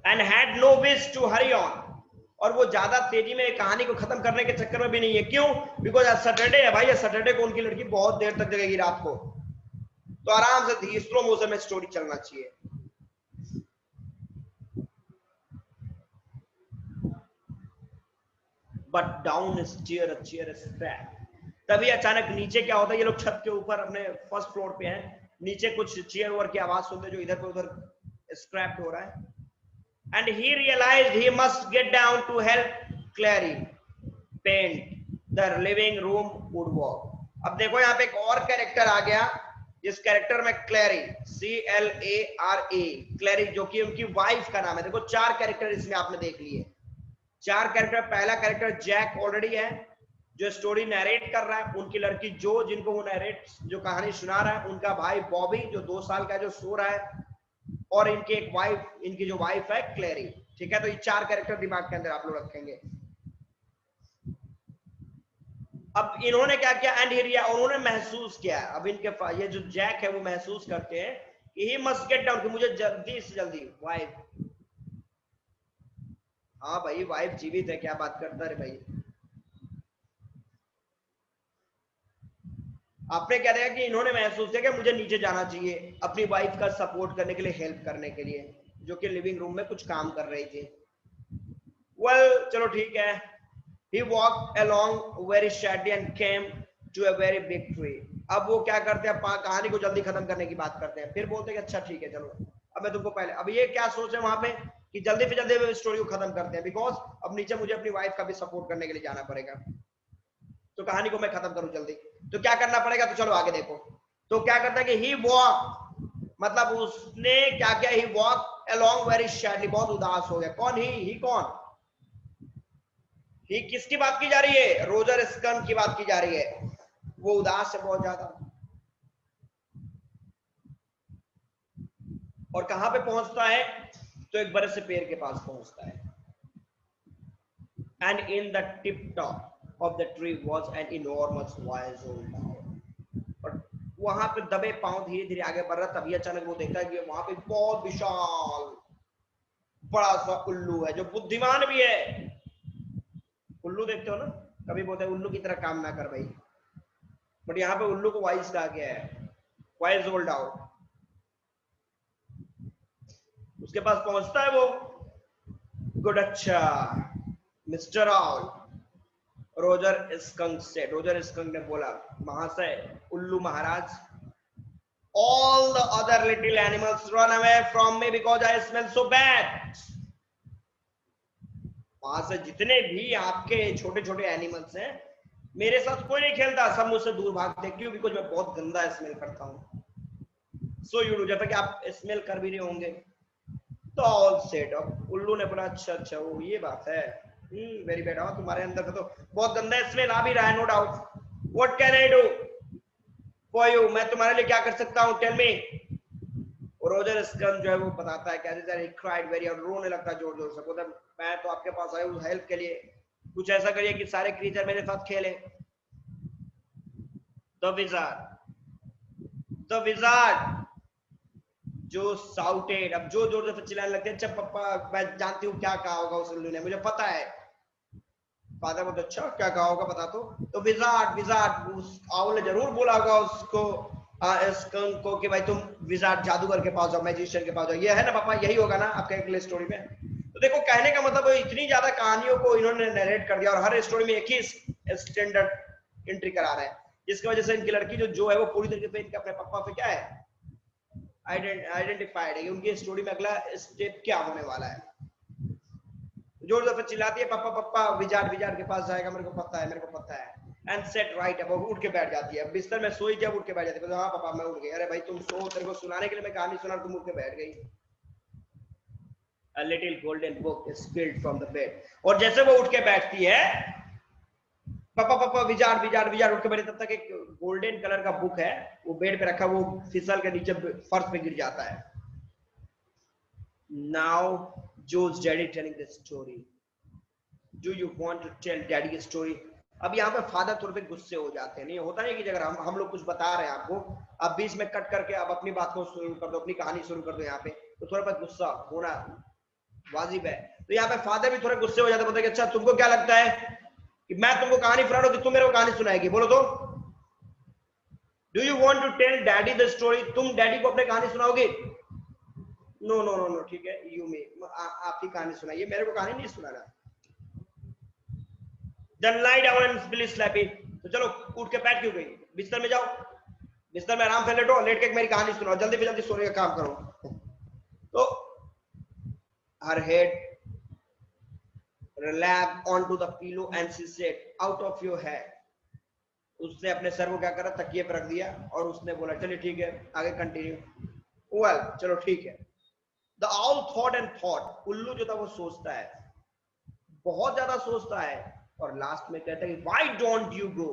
And had no wish to hurry on, और वो ज्यादा तेजी में कहानी को खत्म करने के चक्कर में भी नहीं है। क्यों? बिकॉज आज सैटरडे है भाई, सैटरडे को उनकी लड़की बहुत देर तक जगेगी रात को, तो आराम से स्लो मोशन में स्टोरी चलना चाहिए। But downstairs chair scrap, तभी अचानक नीचे क्या होता है, ये लोग छत के ऊपर अपने फर्स्ट फ्लोर पे हैं, नीचे कुछ चेयर ओवर की आवाज सुनते जो इधर पे उधर स्क्रैप हो रहा है। And he realized he must get down to help Clary paint the living room woodwork. अब देखो यहाँ पे एक और कैरेक्टर आ गया, जिस कैरेक्टर में क्लैरी, CLARA, क्लैरी, जो कि उनकी वाइफ का नाम है। देखो 4 कैरेक्टर इसमें आपने देख लिए, 4 कैरेक्टर। पहला कैरेक्टर जैक ऑलरेडी है, जो स्टोरी नरेट कर रहा है, उनकी लड़की जो, जिनको वो नरेट, जो कहानी सुना रहा है, उनका भाई बॉबी जो 2 साल का जो सो रहा है, और इनकी एक वाइफ, इनकी जो वाइफ है क्लैरी। ठीक है, तो ये 4 कैरेक्टर दिमाग के अंदर आप लोग रखेंगे। अब इन्होंने क्या किया, एंड हिरिया, उन्होंने महसूस किया, अब इनके ये जो जैक है वो महसूस करते हैं कि ही मस्ट गेट डाउन, कि मुझे जल्दी से जल्दी वाइफ, हाँ भाई वाइफ जीवित है, क्या बात करता है भाई। आपने क्या देखा कि इन्होंने महसूस किया कि मुझे नीचे जाना चाहिए अपनी वाइफ का सपोर्ट करने के लिए, हेल्प करने के लिए, जो कि लिविंग रूम में कुछ काम कर रही थी। वेल चलो ठीक है। He walked along very steadily and came to a very big tree. अब वो क्या करते हैं, कहानी को जल्दी खत्म करने की बात करते हैं, फिर बोलते हैं कि अच्छा ठीक है चलो, अब मैं तुमको पहले, अब ये क्या सोच रहे हैं वहां पे कि जल्दी से जल्दी स्टोरी को खत्म करते हैं, बिकॉज अब नीचे मुझे अपनी वाइफ का भी सपोर्ट करने के लिए जाना पड़ेगा, तो कहानी को मैं खत्म करूं जल्दी, तो क्या करना पड़ेगा, तो चलो आगे देखो। तो क्या करता है कि ही वॉक, मतलब उसने क्या किया, ही वॉक अलोंग वेरी सैडली, बहुत उदास हो गया। कौन? ही कौन? ही किसकी बात की जा रही है? रोजर स्कम की बात की जा रही है। वो उदास है बहुत ज्यादा। और कहां पे पहुंचता है, तो एक बड़े से पेड़ के पास पहुंचता है। And in the tip top of the tree was an enormous wise old cow. और वहां पे दबे पांव धीरे धीरे आगे बढ़ रहा, तभी अचानक वो देखता है कि वहां पे बहुत विशाल बड़ा सा उल्लू है, जो बुद्धिमान भी है। उल्लू देखते हो ना, कभी बोलते हैं उल्लू की तरह काम ना कर भाई, बट यहाँ पे उल्लू को वाइज कहा गया है। Wise old owl. उसके पास पहुंचता है वो, गुड, अच्छा मिस्टर आउल। रोजर स्कंक से, रोजर स्कंक ने बोला, महाशय उल्लू महाराज, all the other little animals run away from me because I smell so bad। वहां से जितने भी आपके छोटे छोटे एनिमल्स हैं, मेरे साथ कोई नहीं खेलता, सब मुझसे दूर भागते, क्यों? बिकॉज मैं बहुत गंदा स्मेल करता हूँ। सो यू, जैसा कि आप स्मेल कर भी रहे होंगे। तो ऑल सेट अप, उल्लू ने बोला, अच्छा अच्छा वो ये बात है, वेरी बैड। तुम्हारे अंदर का तो बहुत गंदा स्मेल आ भी रहा है, no doubt. What can I do for you, मैं तुम्हारे लिए क्या कर सकता हूँ, टेल मी। रोजर स्कंक जो है वो बताता है, कैसे ही क्राइड वेरी, और रोने लगता है जोर जोर से, बोलता मैं तो आपके पास आया हूँ हेल्प के लिए, कुछ ऐसा करिए कि सारे क्रीचर मेरे साथ खेले। द विजार्ड जो साउटेड, अब जो जोर जोर से चिल्लाने लगते हैं, अच्छा पापा मैं जानती हूँ क्या कहा होगा उस उल्लू ने, मुझे पता है। फादर बोलते, अच्छा क्या कहा होगा बता तो विजार्ड उस आउल ने जरूर बोला होगा उसको, स्कंक को, कि भाई तुम विजार्ड जादूगर के पास जाओ, मैजिशियन के पास जाओ, ये है ना पापा, यही होगा ना आपके अगले स्टोरी में। तो देखो कहने का मतलब इतनी ज्यादा कहानियों को इन्होंने नरेट कर दिया, और हर स्टोरी में एक ही स्टैंडर्ड एंट्री करा रहे हैं, जिसकी वजह से इनकी लड़की जो है वो पूरी तरीके से इनके अपने पापा पे क्या है, आइडेंटिफाइड है, उनकी स्टोरी में अगला स्टेप क्या होने वाला है। जोर जोर से चिल्लाती है, पापा पापा विजार्ड के पास जाएगा, मेरे को पता है, मेरे को पता है। एंड सेट राइट, अब उठ के बैठ जाती है, बिस्तर में सोई जब उठ के बैठ जाती है, हाँ पापा मैं उठ गई। अरे भाई तुम सो, तेरे को सुनाने के लिए मैं कहानी सुना, तुम उठ के बैठ गई। A little golden book is spilled from the bed, और जैसे वो उठ के बैठती है, पापा पापा विजार्ड उठ के बैठे, तब तक एक गोल्डन कलर का बुक है वो बेड पे रखा, वो फिसल के नीचे फर्श पे गिर जाता है। Now Joe's daddy telling the story. Do you want to tell daddy a story? अब यहाँ पे फादर थोड़े पे गुस्से हो जाते हैं, नहीं होता है कि अगर हम लोग कुछ बता रहे हैं आपको, आप बीच में कट करके आप अपनी बात को शुरू कर दो, अपनी कहानी शुरू कर दो यहाँ पे, तो थोड़ा बहुत गुस्सा होना वाजिब है। तो यहाँ पे फादर भी थोड़े गुस्से हो जाते हैं, बोलते हैं कि अच्छा तुमको क्या लगता है कि मैं तुमको कहानी सुना रहा हूँ कि तुम मेरे को कहानी सुनाएगी, बोलो तो। Do you want to tell daddy the story, तुम डैडी को अपनी कहानी सुनाओगे? नो नो नो नो, ठीक है, यू मे, आप ही कहानी सुनाइए, मेरे को कहानी नहीं सुनाना। Then lie down and please slap it. तो चलो उठ के बैठ क्यों गई, बिस्तर में जाओ, बिस्तर में आराम से लेटो, लेट के मेरी कहानी सुनाओ, जल्दी से जल्दी सोने का काम करो। तो her head relaxed onto the pillow and she said, out of your head। उसने अपने सर को क्या करा, तकिए पर रख दिया, और उसने बोला चलिए ठीक है आगे कंटिन्यू। वेल चलो ठीक है। The owl thought and thought, उल्लू जो था वो सोचता है, बहुत ज्यादा सोचता है, और लास्ट में कहता है कि why don't you go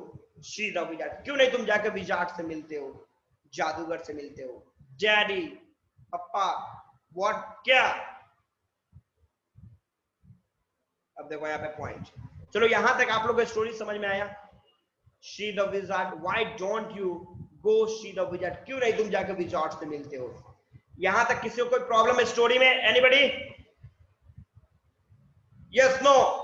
see the wizard, क्यों नहीं तुम जाकर विजार्ड से मिलते हो, जादूगर से मिलते हो। डैडी, पापा, व्हाट, क्या? अब देखो यहाँ पे पॉइंट, चलो यहां तक आप लोग को स्टोरी समझ में आया। see the wizard, why don't you go see the wizard, क्यों नहीं तुम जाकर विजार्ड से मिलते हो। यहां तक किसी को कोई प्रॉब्लम है स्टोरी में? Anybody? Yes, no?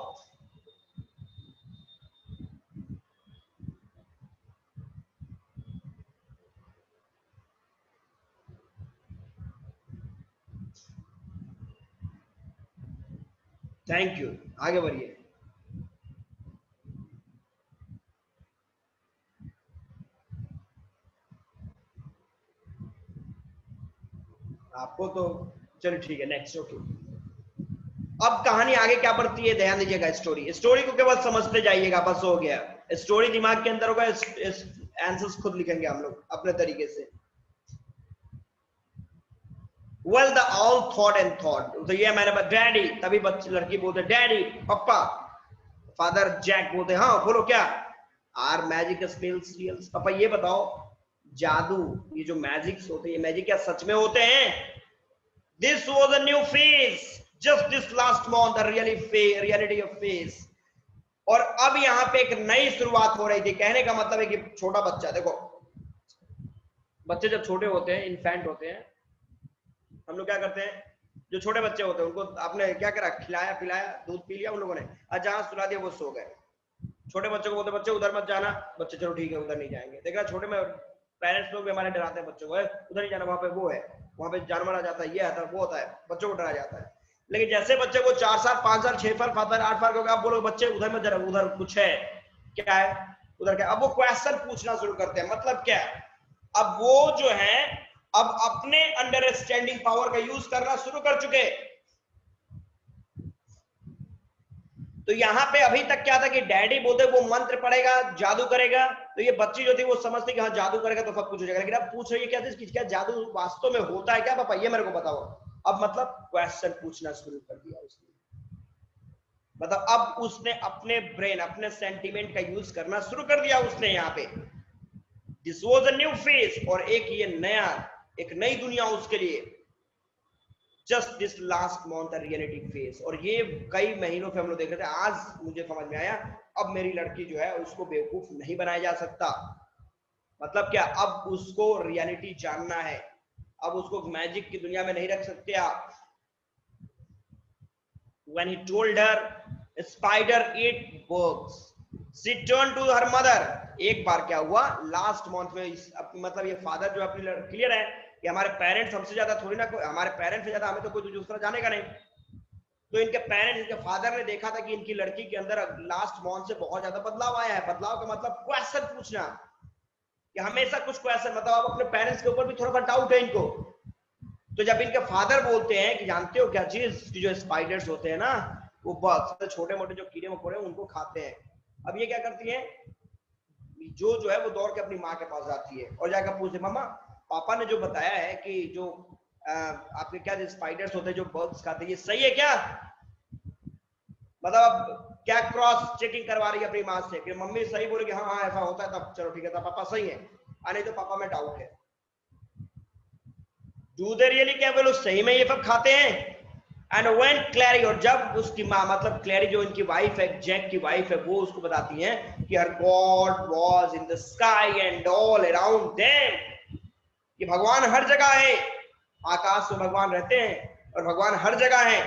Thank you, आगे बढ़िए। आपको तो चलो ठीक है, नेक्स्ट। ओके, अब कहानी आगे क्या बढ़ती है, ध्यान दीजिएगा। स्टोरी को केवल समझते जाइएगा, बस हो गया। स्टोरी दिमाग के अंदर होगा, आंसर्स खुद लिखेंगे हम लोग अपने तरीके से। Well, the owl thought and thought, तो ये मैंने बताया डैडी, तभी बच्ची लड़की बोलते डैडी, पापा। फादर जैक बोलते हाँ बोलो क्या? आर मैजिक स्पेल्स रियल, पापा ये बताओ जादू, ये जो मैजिक्स होते हैं, ये मैजिक क्या सच में होते हैं? This was a new phase, just this last month, the reality of phase। और अब यहाँ पे एक नई शुरुआत हो रही थी। कहने का मतलब है कि छोटा बच्चा, देखो बच्चे जब छोटे होते हैं, इन्फेंट होते हैं, हम लोग क्या करते हैं, जो छोटे बच्चे होते हैं उनको आपने क्या करा, खिलाया पिलाया, दूध पी लिया उन लोगों ने, और जहां सुला दिया वो सो गए। छोटे बच्चों को बोलते बच्चे उधर मत जाना, बच्चे चलो ठीक है उधर नहीं जाएंगे। देखा छोटे में पेरेंट्स लोग भी हमारे डराते हैं बच्चों को, उधर नहीं जाना, वहां पे वो है, वहां पे जानवर आ जाता है, ये आता है, वो होता है, बच्चों को डराया जाता है। लेकिन जैसे बच्चे को 4 साल 5 साल 6 साल 7 साल 8 साल हो, आप बोलो बच्चे उधर मत जरा, उधर कुछ है, क्या है उधर, क्या, अब वो क्वेश्चन पूछना शुरू करते हैं, मतलब क्या है, अब वो जो है अब अपने अंडरस्टैंडिंग पावर का यूज करना शुरू कर चुके। तो यहाँ पे अभी तक क्या था कि डैडी बोलते वो मंत्र पड़ेगा, जादू करेगा, तो ये बच्ची जो थी वो समझती कि हाँ जादू करेगा तो सब कुछ हो जाएगा। लेकिन अब पूछ रही है क्या चीज, क्या जादू वास्तव में होता है क्या पापा, ये मेरे को बताओ। अब मतलब क्वेश्चन पूछना शुरू कर दिया उसने, मतलब अब उसने अपने ब्रेन, अपने सेंटिमेंट का यूज करना शुरू कर दिया उसने यहाँ पे। This was a new phase, और एक ये नया, एक नई दुनिया उसके लिए। Just this last month reality face, और ये कई महीनों से हम लोग देख रहे थे, आज मुझे समझ में आया अब मेरी लड़की जो है उसको बेवकूफ नहीं बनाया जा सकता। मतलब क्या, अब उसको रियलिटी जानना है, अब उसको मैजिक की दुनिया में नहीं रख सकते आप। When he told her spider ate bugs, she turned to her mother। एक बार क्या हुआ लास्ट मंथ में, मतलब ये फादर जो अपनी, क्लियर है कि हमारे पेरेंट्स हमसे ज्यादा थोड़ी ना, हमारे पेरेंट्स से ज्यादा हमें तो कोई दूसरा जानेगा नहीं। तो इनके पेरेंट्स, इनके फादर ने देखा था कि इनकी लड़की के अंदर लास्ट मंथ से बहुत ज्यादा बदलाव आया है। बदलाव का मतलब क्वेश्चन पूछना, कि हमेशा कुछ क्वेश्चन, मतलब आप अपने पेरेंट्स के ऊपर भी थोड़ा सा डाउट है इनको। तो जब इनके फादर बोलते हैं कि जानते हो क्या चीज, जो स्पाइडर्स होते हैं ना, वो बहुत छोटे मोटे जो कीड़े मकोड़े उनको खाते हैं। अब ये क्या करती है, जो है वो दौड़ के अपनी माँ के पास जाती है और जाकर पूछते, मामा पापा ने जो बताया है कि जो आपके क्या स्पाइडर्स होते हैं जो बग्स खाते हैं, ये सही है क्या। मतलब अब क्या क्रॉस चेकिंग करवा रही है अपनी माँ से कि मम्मी सही बोलेगी, हाँ हाँ ऐसा होता है, तब चलो ठीक है, तब पापा सही है, नहीं तो पापा में डाउट है। डू दे रियली, क्या वो लोग सही में ये सब खाते हैं। एंड व्हेन क्लैरी, और जब उसकी माँ, मतलब क्लैरी जो इनकी वाइफ है, जैक की वाइफ है, वो उसको बताती है कि her God was in the sky and all around them, कि भगवान हर जगह है, आकाश में भगवान रहते हैं और भगवान हर जगह है।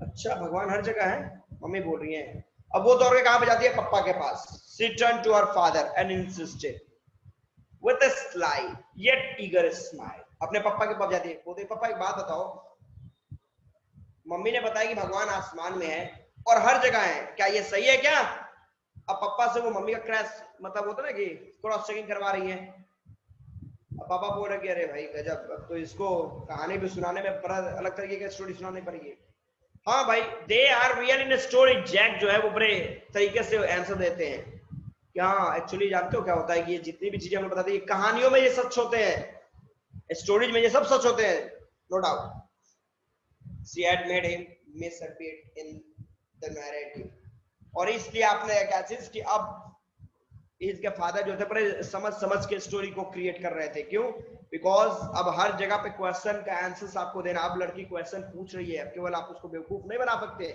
अच्छा भगवान हर जगह है, मम्मी बोल रही है। अब वो दौड़ के कहां पे जाती है, पप्पा के पास। She turn to her father and insisted with a sly yet eager smile, अपने पापा के पास जाती है, बोलती पापा एक बात बताओ, मम्मी ने बताया कि भगवान आसमान में है और हर जगह है, क्या ये सही है क्या। अब पापा से वो मम्मी का क्रैश, मतलब होता है ना कि क्रॉस चेकिंग करवा रही है। अब पापा बोल रहे कि अरे भाई गजब, अब तो इसको कहानी भी सुनाने में बड़ा अलग तरीके की स्टोरी सुनानी पड़ेगी। हाँ भाई, they are real in story. Jack जो है वो बड़े तरीके से आंसर देते हैं कि हाँ एक्चुअली जानते हो क्या होता है कि ये जितनी भी चीजें हमें बताते हैं कहानियों में ये सच होते हैं, स्टोरीज में ये सब सच होते हैं, no doubt. She had made him miss a bit in the narrative, और इसलिए आपने क्या चीज कि अब इसके फादर जो थे बड़े समझ समझ के स्टोरी को क्रिएट कर रहे थे। क्यों, बिकॉज अब हर जगह पे क्वेश्चन का आंसर्स आपको देना। अब लड़की क्वेश्चन पूछ रही है, केवल आप उसको बेवकूफ नहीं बना सकते।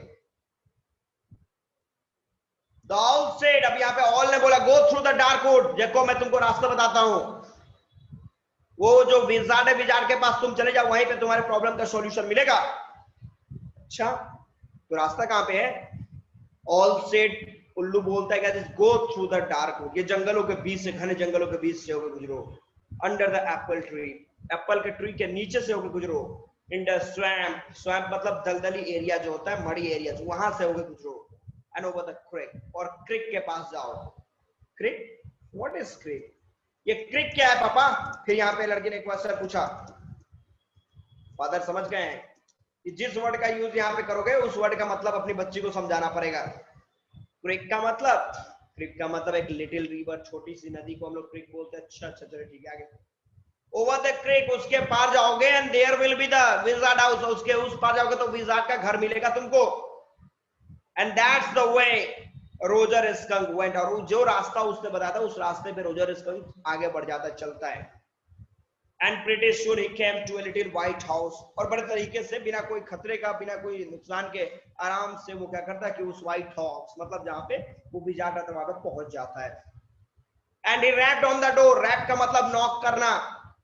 The owl said, अब यहाँ पे ऑल ने बोला, go through the dark would, देखो मैं तुमको रास्ता बताता हूँ, वो जो विजार्ड है, विजार्ड के पास तुम चले जाओ, वहीं पे तुम्हारे प्रॉब्लम का सॉल्यूशन मिलेगा। अच्छा तो रास्ता कहाँ पे है, ऑल सेड, उल्लू बोलता है क्या, go through the dark would, ये जंगलों के बीच से, घने जंगलों के बीच से होकर गुजरो, under the Apple tree, Apple के ट्री के नीचे से होकर गुजरो, इन द स्वैम्प, स्वैम्प मतलब दलदली एरिया जो होता है, मड़ी एरिया, वहां से होकर गुजरो, एंड ओवर द क्रिक, और क्रिक के पास जाओ। क्रिक, व्हाट इज क्रिक, ये क्रिक क्या है पापा। फिर यहाँ पे लड़की ने क्वेश्चन पूछा, फादर समझ गए हैं कि जिस वर्ड का यूज यहाँ पे करोगे उस वर्ड का मतलब अपनी बच्ची को समझाना पड़ेगा। क्रिक का मतलब, क्रिक का मतलब एक लिटिल रिवर, छोटी सी नदी को हम लोग क्रिक बोलते हैं। अच्छा अच्छा चलो ठीक है आगे। ओवर द क्रिक, उसके पार जाओगे, and there will be the wizard house, उसके उस पार जाओगे तो विजार्ड का घर मिलेगा तुमको। And that's the way Roger skunk went, और जो रास्ता उसने बताया था उस रास्ते पे रोजर स्कंक आगे बढ़ जाता चलता है। And pretty sure he came to a little white house, और बड़े तरीके से बिना कोई खतरे का, बिना कोई नुकसान के आराम से वो क्या करता है कि उस व्हाइट हाउस, मतलब जहां पे वो भी जाकर वहां पे पहुंच जाता है। And he rapped on the door, rap का मतलब नॉक करना,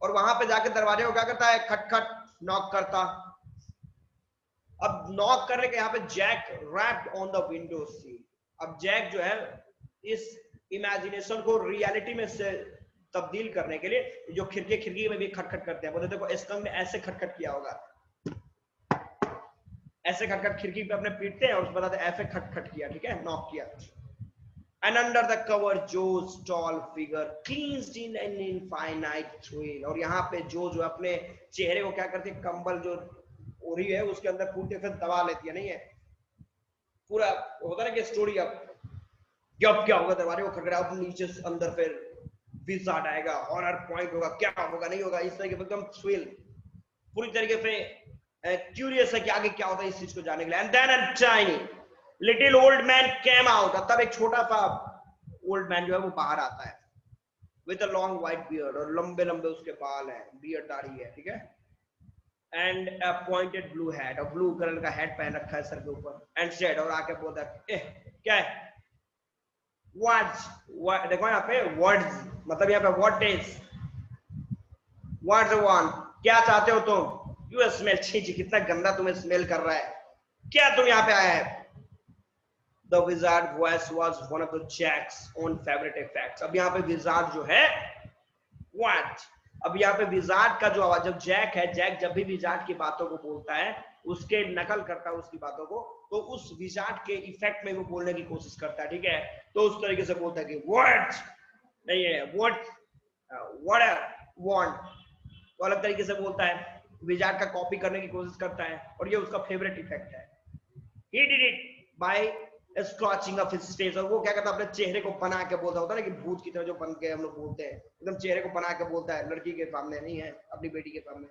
और वहां पे जाके दरवाजे को क्या करता है, खटखट नॉक करता। अब नॉक करने के यहाँ पे Jack rapped on the window sill, अब जैक जो है इस इमेजिनेशन को रियलिटी में से तब्दील करने के लिए जो खिड़की में भी खटखट करते हैं, बोलते देखो स्कंक ने ऐसे खटखट किया होगा, ऐसे खटखट खिड़की पे अपने पीटते हैं और उसको बताते हैं ऐसे खटखट किया, ठीक है, नॉक किया। And under the cover, Joe's tall figure cleansed in an infinite thrill. और यहाँ पे जो अपने चेहरे को क्या करती है, कंबल जो ओढ़ी है उसके अंदर पूरी तरह दबा लेती है, नहीं है, पूरा होता है ना कि स्टोरी अब क्या होगा, दरवाजे को खटखटा, अब नीचे से अंदर फिर विज़ार्ड आएगा, हॉरर पॉइंट होगा, क्या होगा नहीं होगा, इस तरीके से एकदम थ्रिल, पूरी तरीके से क्यूरियस है कि आगे क्या होता है इस चीज को जानने के लिए। And then a tiny little old man came out, तब एक छोटा सा ओल्ड मैन जो है वो बाहर आता है, with a long white beard, और लंबे लंबे उसके बाल हैं, बियर्ड दाढ़ी है, ठीक है, and a pointed blue hat, और ब्लू कलर का हैट पहन रखा है सर के ऊपर, एंड सेड, और आके बोलता है क्या है, व्हाट, देखो यहाँ पे वर्ड्स, मतलब यहाँ पे व्हाट इज, व्हाट्स वांट, क्या चाहते हो तुम, यू स्मेल, छी कितना गंदा तुम्हें स्मेल कर रहा है, क्या तुम यहाँ पे आया है। The wizard voice was one of the Jack's own favorite effects. अब यहाँ पे wizard जो है what, अब यहाँ पे wizard का जो आवाज, जब जैक है, जैक जब भी wizard की बातों को बोलता है, उसके नकल करता है उसकी बातों को, तो उस wizard के इफेक्ट में वो बोलने की कोशिश करता है, ठीक है, तो उस तरीके से बोलता है कि what नहीं है, what want, वो अलग तरीके से बोलता है, विजार्ड का कॉपी करने की कोशिश करता है, और ये उसका फेवरेट इफेक्ट है। He did it by scratching of his face, और वो क्या करता है, अपने चेहरे को बना के बोलता होता है ना, कि भूत की तरह जो बन के हम लोग बोलते हैं, एकदम चेहरे को बना के बोलता है, लड़की के सामने नहीं है, अपनी बेटी के सामने।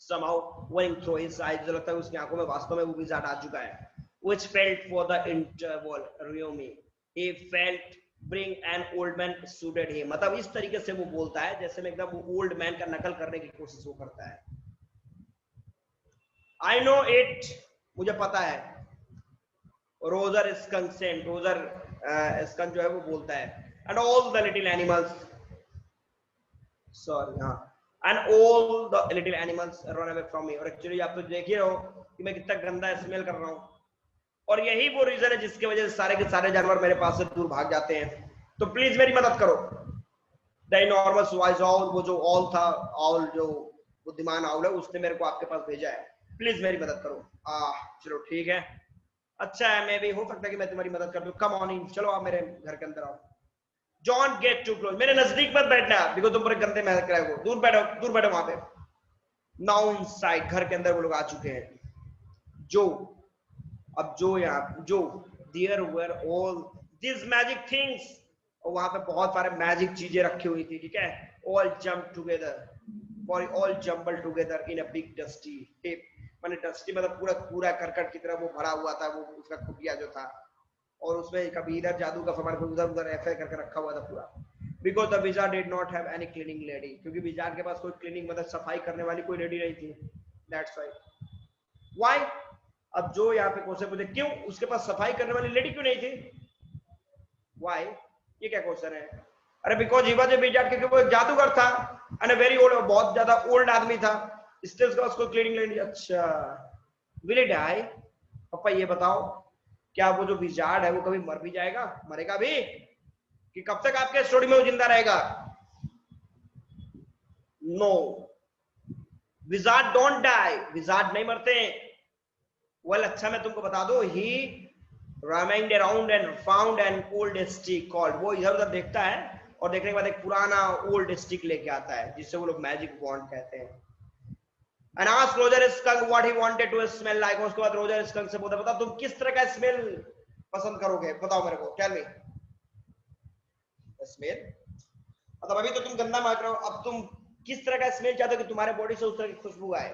Somehow running through his eyes, जो लगता है उसकी आंखों में वास्तव में वो विजार्ड आ चुका है। Which felt for the interval Ryomi, he felt bring an old man suited him, मतलब इस तरीके से वो बोलता है जैसे में एकदम वो ओल्ड मैन का नकल करने की कोशिश वो करता है। I know it, मुझे पता है, Roger skunk scent, Roger skunk जो है वो बोलता है, and all the little animals, sorry हाँ, and all the little animals run away from me, और एक्चुअली आप तो देख ही रहे हो कि मैं कितना गंदा स्मेल कर रहा हूँ, और यही वो रीजन है जिसकी वजह से सारे के सारे जानवर मेरे पास से दूर भाग जाते हैं, तो प्लीज मेरी मदद करो। द इनॉर्मस वॉइस ऑल, वो जो ऑल था, ऑल जो बुद्धिमान ऑल है, उसने मेरे को आपके पास भेजा है, प्लीज मेरी मदद करो। चलो ठीक है, अच्छा है, मैं भी हो सकता है कि मैं तुम्हारी मदद कर दूं, कम ऑन इन, चलो आप मेरे घर के अंदर आओ। जॉन गेट टू क्लोज, मेरे नजदीक मत बैठना, बिकॉज़ तुम पूरे गंदे महल कर रहे हो, दूर बैठो वहां पे। नाउ साइड, घर के अंदर वो लोग आ चुके हैं। जो अब जो यहाँ जो there were all this magic things, और वहां पे बहुत सारे मैजिक चीजें रखी हुई थी, ठीक है, all jump together, for all jumble together in a big dusty tip, माने डस्टी मतलब पूरा पूरा करकट की तरह वो भरा हुआ था, वो उसका कुटिया जो था, और उसमें कभी इधर जादू का सामान, उधर उधर ऐसे करके रखा हुआ था पूरा। Because the wizard did not have any cleaning lady, क्योंकि विजार्ड के पास कोई क्लीनिंग मतलब सफाई करने वाली कोई लेडी नहीं थी, दैट्स व्हाई। अब जो यहाँ पे क्वेश्चन पूछे, क्यों उसके पास सफाई करने वाली लेडी क्यों नहीं थी, व्हाई, ये क्या क्वेश्चन है। अरे because he was a wizard, क्योंकि वो जादूगर था, एंड अ वेरी ओल्ड, बहुत ज्यादा ओल्ड आदमी था, इसलिए उसके पास कोई क्लीनिंग लेडी। अच्छा, विल ही डाई, पापा ये बताओ क्या वो जो विजार्ड है वो कभी मर भी जाएगा, मरेगा भी, कि कब तक आपके स्टोरी में वो जिंदा रहेगा। No, wizard don't die, wizard नहीं मरते। वेल अच्छा मैं तुमको बता दूं, ही roamed around and found an old stick called, वो इधर उधर देखता है और देखने के बाद एक पुराना ओल्ड स्टिक लेके आता है जिससे वो लोग मैजिक वॉन्ड कहते हैं। And asked Roger Skunk what he wanted to smell like, उसके बाद रोजर स्कंक से बोला बता तुम किस तरह का स्मेल पसंद करोगे, बताओ मेरे को, टेल मी स्मेल, मतलब अभी तो तुम गंदा मार रहे हो, अब तुम किस तरह का स्मेल चाहते हो कि तुम्हारे बॉडी से उस तरह की खुशबू आए।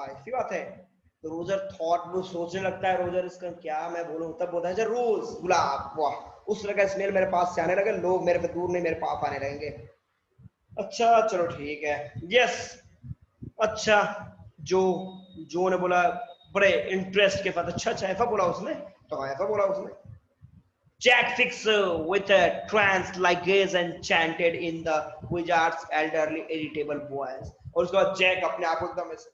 ऐसी बात है। तो रोजर थॉट, वो सोचने लगता है रोजर इसका क्या मैं बोलूं, तब बोलता है रोज गुलाब, वाह उस तरह का स्मेल मेरे पास से आने लगे, लोग मेरे पे दूर नहीं मेरे पास आने लगेंगे। अच्छा चलो ठीक है, यस। अच्छा जो ने बोला बड़े इंटरेस्ट के साथ, अच्छा ऐसा बोला उसने, तो ऐसा बोला उसने। Jack fixed with a trance-like gaze and chanted in the wizard's elderly, irritable voice. और उसके बाद जैक अपने आप को एकदम इस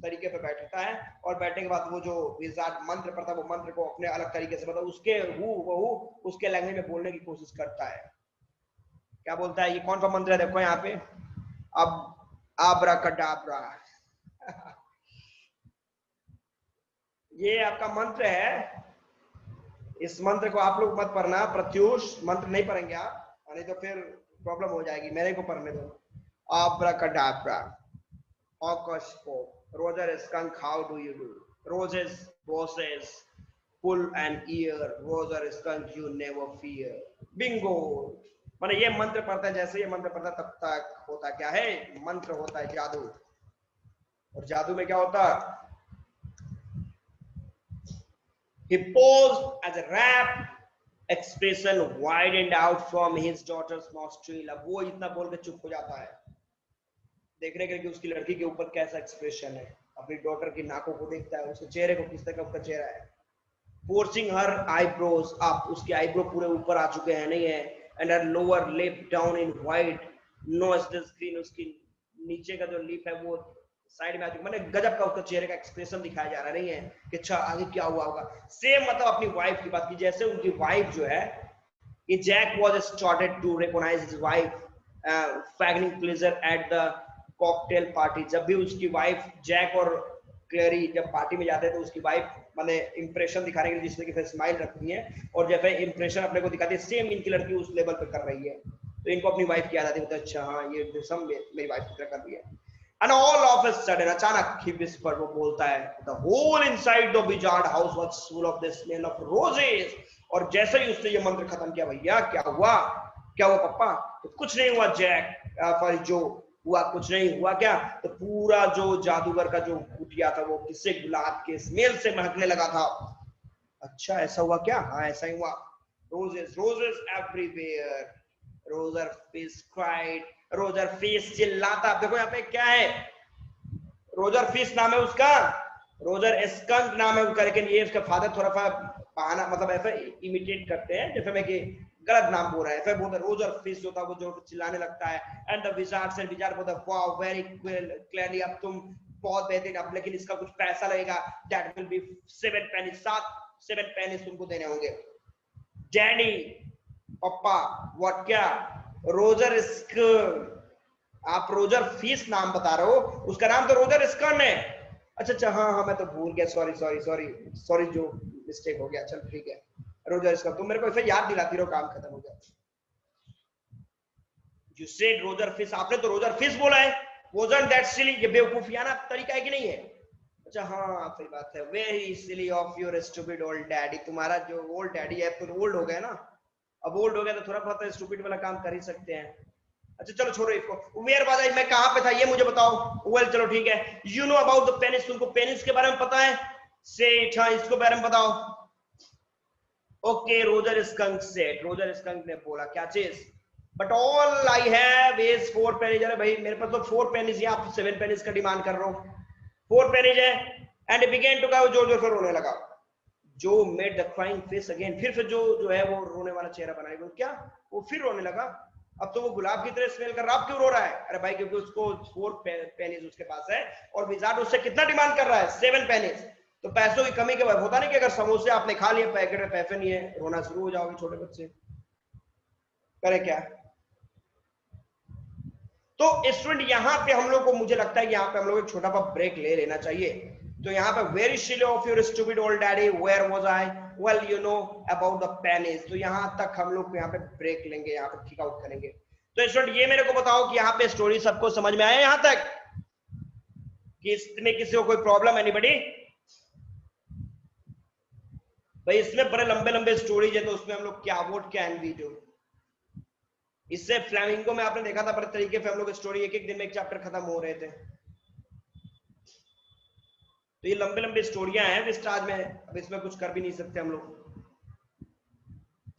तरीके पे बैठता है और बैठने के बाद वो जो विजार्ड मंत्र पढ़ता है वो मंत्र को अपने अलग तरीके से मतलब उसके हूबहू उसके लैंग्वेज में बोलने की कोशिश करता है। क्या बोलता है? ये कौन सा मंत्र है? देखो यहाँ पे, अब आब्रा कडाब्रा ये आपका मंत्र है। इस मंत्र को आप लोग मत पढ़ना, प्रत्यूष मंत्र नहीं पढ़ेंगे आप, नहीं तो फिर प्रॉब्लम हो जाएगी, मेरे को पढ़ने दो। आब्रा कडाब्रा, hocus pocus, Roger skunk, how do you do? Roses, bosses, pull an ear, Roger skunk, you never fear. Bingo! माने ये मंत्र पढ़ता है, जैसे ये मंत्र पढ़ता है तब तक होता क्या है? मंत्र होता है जादू। और जादू में क्या होता? He paused as a rap expression widened out from his daughter's nostril. अब वो इतना बोल के चुप हो जाता है, देखने के लिए उसकी लड़की के ऊपर कैसा एक्सप्रेशन है। अपनी डॉटर की नाकों को देखता है, उसके चेहरे को किस तरह का उसका चेहरा है। फोर्सिंग हर आईब्रोज अप, उसके आईब्रो पूरे ऊपर आ चुके हैं, नहीं है। And her lower lip down in white, nose the screen, उसकी नीचे का जो लिप है वो साइड में आ चुका, मतलब गजब का उसका चेहरे का एक्सप्रेशन दिखाया जा रहा है, नहीं है कि अच्छा आगे क्या हुआ होगा। सेम मतलब अपनी वाइफ की बात की, जैसे उनकी वाइफ जो है, कि Jack was started to recognize his wife feigning pleasure at the cocktail party. जब भी उसकी वाइफ जैक और क्लेरी जब पार्टी में जाते हैं तो उसकी वाइफ माने इंप्रेशन दिखाने के लिए जिस तरीके से स्माइल रखती है और जैसे इंप्रेशन अपने को दिखाती है, सेम इनकी लड़की उस लेवल पे कर रही है। तो इनको अपनी वाइफ की याद आती है, तो अच्छा हाँ ये सब मेरी वाइफ की तरह कर रही है। And all of a sudden, अचानक he whispered, वो बोलता है, the whole inside the wizard house was full of the smell of roses. और जैसे ही उसने ये मंत्र खत्म किया, भैया क्या हुआ? क्या हुआ पप्पा? तो कुछ नहीं हुआ जैक, जो हुआ कुछ नहीं हुआ। क्या? तो पूरा जो जादूगर का जो कुटिया था वो किससे? गुलाब के स्मेल से महकने लगा था। अच्छा ऐसा हुआ क्या? हाँ ऐसा ही हुआ। Roses roses everywhere, Roger fish cried, Roger fish चिल्लाता। देखो यहाँ पे क्या है, रोजर फिश नाम है उसका, रोजर स्कंक नाम है उसका, लेकिन ये उसका फादर थोड़ा सा बहाना मतलब ऐसा इमिटेट करते हैं जैसे मैं कि गलत नाम बोल रहा है, फिर बोलते रोजर फिश जो था वो जो चिल्लाने लगता है। And the Wizards and wizard बोलता है वाओ वेरी क्लियरली, अब तुम बहुत बेहतरीन, अब लेकिन इसका कुछ पैसा लगेगा, that will be 7 pennies, 7 pennies तुमको देने होंगे। Daddy papa what? क्या? रोजर स्कर्न। आप रोजर फिश नाम बता रहे हो, उसका नाम तो रोजर स्कर्न है। अच्छा हाँ हाँ मैं तो भूल गया, सॉरी जो मिस्टेक हो गया। चल ठीक है, रोजर स्कर्न, तुम मेरे को ऐसे याद दिलाती रहो, काम खत्म हो गया। यू सेड रोजर फिश, आपने तो रोजर फिश बोला है। wasn't that silly? ये बेवकूफियाना तरीका है कि नहीं है? अच्छा हाँ सही बात है, very silly of your stupid old daddy, तुम्हारा जो ओल्ड डैडी है तो ओल्ड हो गया ना, अब ओल्ड हो गया तो थोड़ा बहुत स्टूपिड वाला काम कर ही सकते हैं। अच्छा चलो छोड़ो इसको, वेयर वाज आई, मैं कहां पे था ये मुझे बताओ। वेल चलो ठीक है, you know about the penis, तुमको पेनिस के बारे में पता है? से इट, हाँ इसको बारे में बताओ। Okay Roger skunk said, Roger skunk ने बोला क्या चीज? But all I have is 4 पेनिज। अरे भाई मेरे पास तो 4 पेनिज है, आप 7 पेनिज का डिमांड कर रहे हो। 4 पेनिज है। एंड बिगेन टू गो, जोर जोर से रोने लगा। जो made the crying face again, फिर से जो है वो रोने वाला चेहरा बनाएगा। क्या? वो फिर रोने लगा। अब तो वो गुलाब की तरह स्मेल कर रहा, अब क्यों रो रहा है? अरे भाई क्योंकि उसको 4 पेनीज उसके पास है और विजार्ड उससे कितना डिमांड कर रहा है? 7 पेनीज। तो पैसों की कमी के बाद होता नहीं कि अगर समोसे आपने खा लिए पैकेट में पैसे नहीं है, रोना शुरू हो जाओगे छोटे बच्चे। करे क्या? तो स्टूडेंट यहाँ पे हम लोग को, मुझे लगता है यहाँ पे हम लोग एक छोटा सा ब्रेक ले लेना चाहिए। तो यहाँ पे very silly of your stupid old daddy, where was I? Well you know about the pennies. तो यहाँ तक हम लोग यहाँ पे ब्रेक लेंगे, यहाँ पे किक आउट करेंगे। तो स्टूडेंट ये मेरे को बताओ कि यहाँ पे स्टोरी सबको समझ में आया यहाँ तक? कि इसमें किसी को कोई प्रॉब्लम? एनीबॉडी? भाई इसमें बड़े लंबे लंबे स्टोरीज है, तो उसमें हम लोग क्या, व्हाट कैन वी डू? इससे फ्लैमिंगो में आपने देखा था बड़े तरीके से हम लोग स्टोरी एक एक दिन में एक चैप्टर खत्म हो रहे थे। तो ये लंबे लंबे स्टोरियां हैं विस्टाज में, अब इसमें कुछ कर भी नहीं सकते हम लोग।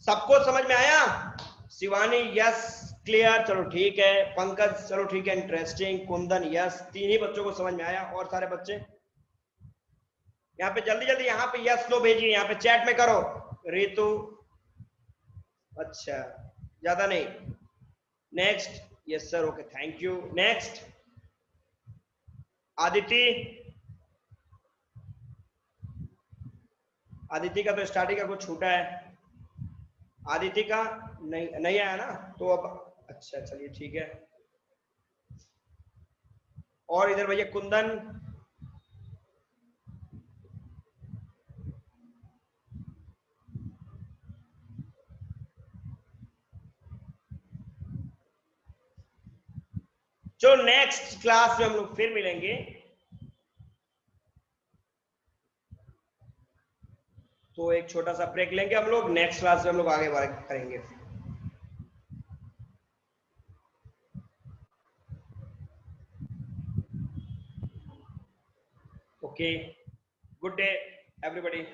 सबको समझ में आया? शिवानी यस, क्लियर, चलो ठीक है। पंकज चलो ठीक है, इंटरेस्टिंग। कुंदन यस, 3 ही बच्चों को समझ में आया। और सारे बच्चे यहाँ पे जल्दी जल्दी यहाँ पे यस लो भेजिए, यहाँ पे चैट में करो। रितु अच्छा ज्यादा नहीं। Next yes sir, okay thank you. Next Aditi, Aditya का तो स्टार्टिंग का कुछ छूटा है, आदित्य का नहीं नहीं आया ना, तो अब अच्छा चलिए ठीक है। और इधर भैया कुंदन, जो नेक्स्ट क्लास में हम लोग फिर मिलेंगे, तो एक छोटा सा ब्रेक लेंगे हम लोग, नेक्स्ट क्लास में हम लोग आगे बात करेंगे। Okay, good day everybody.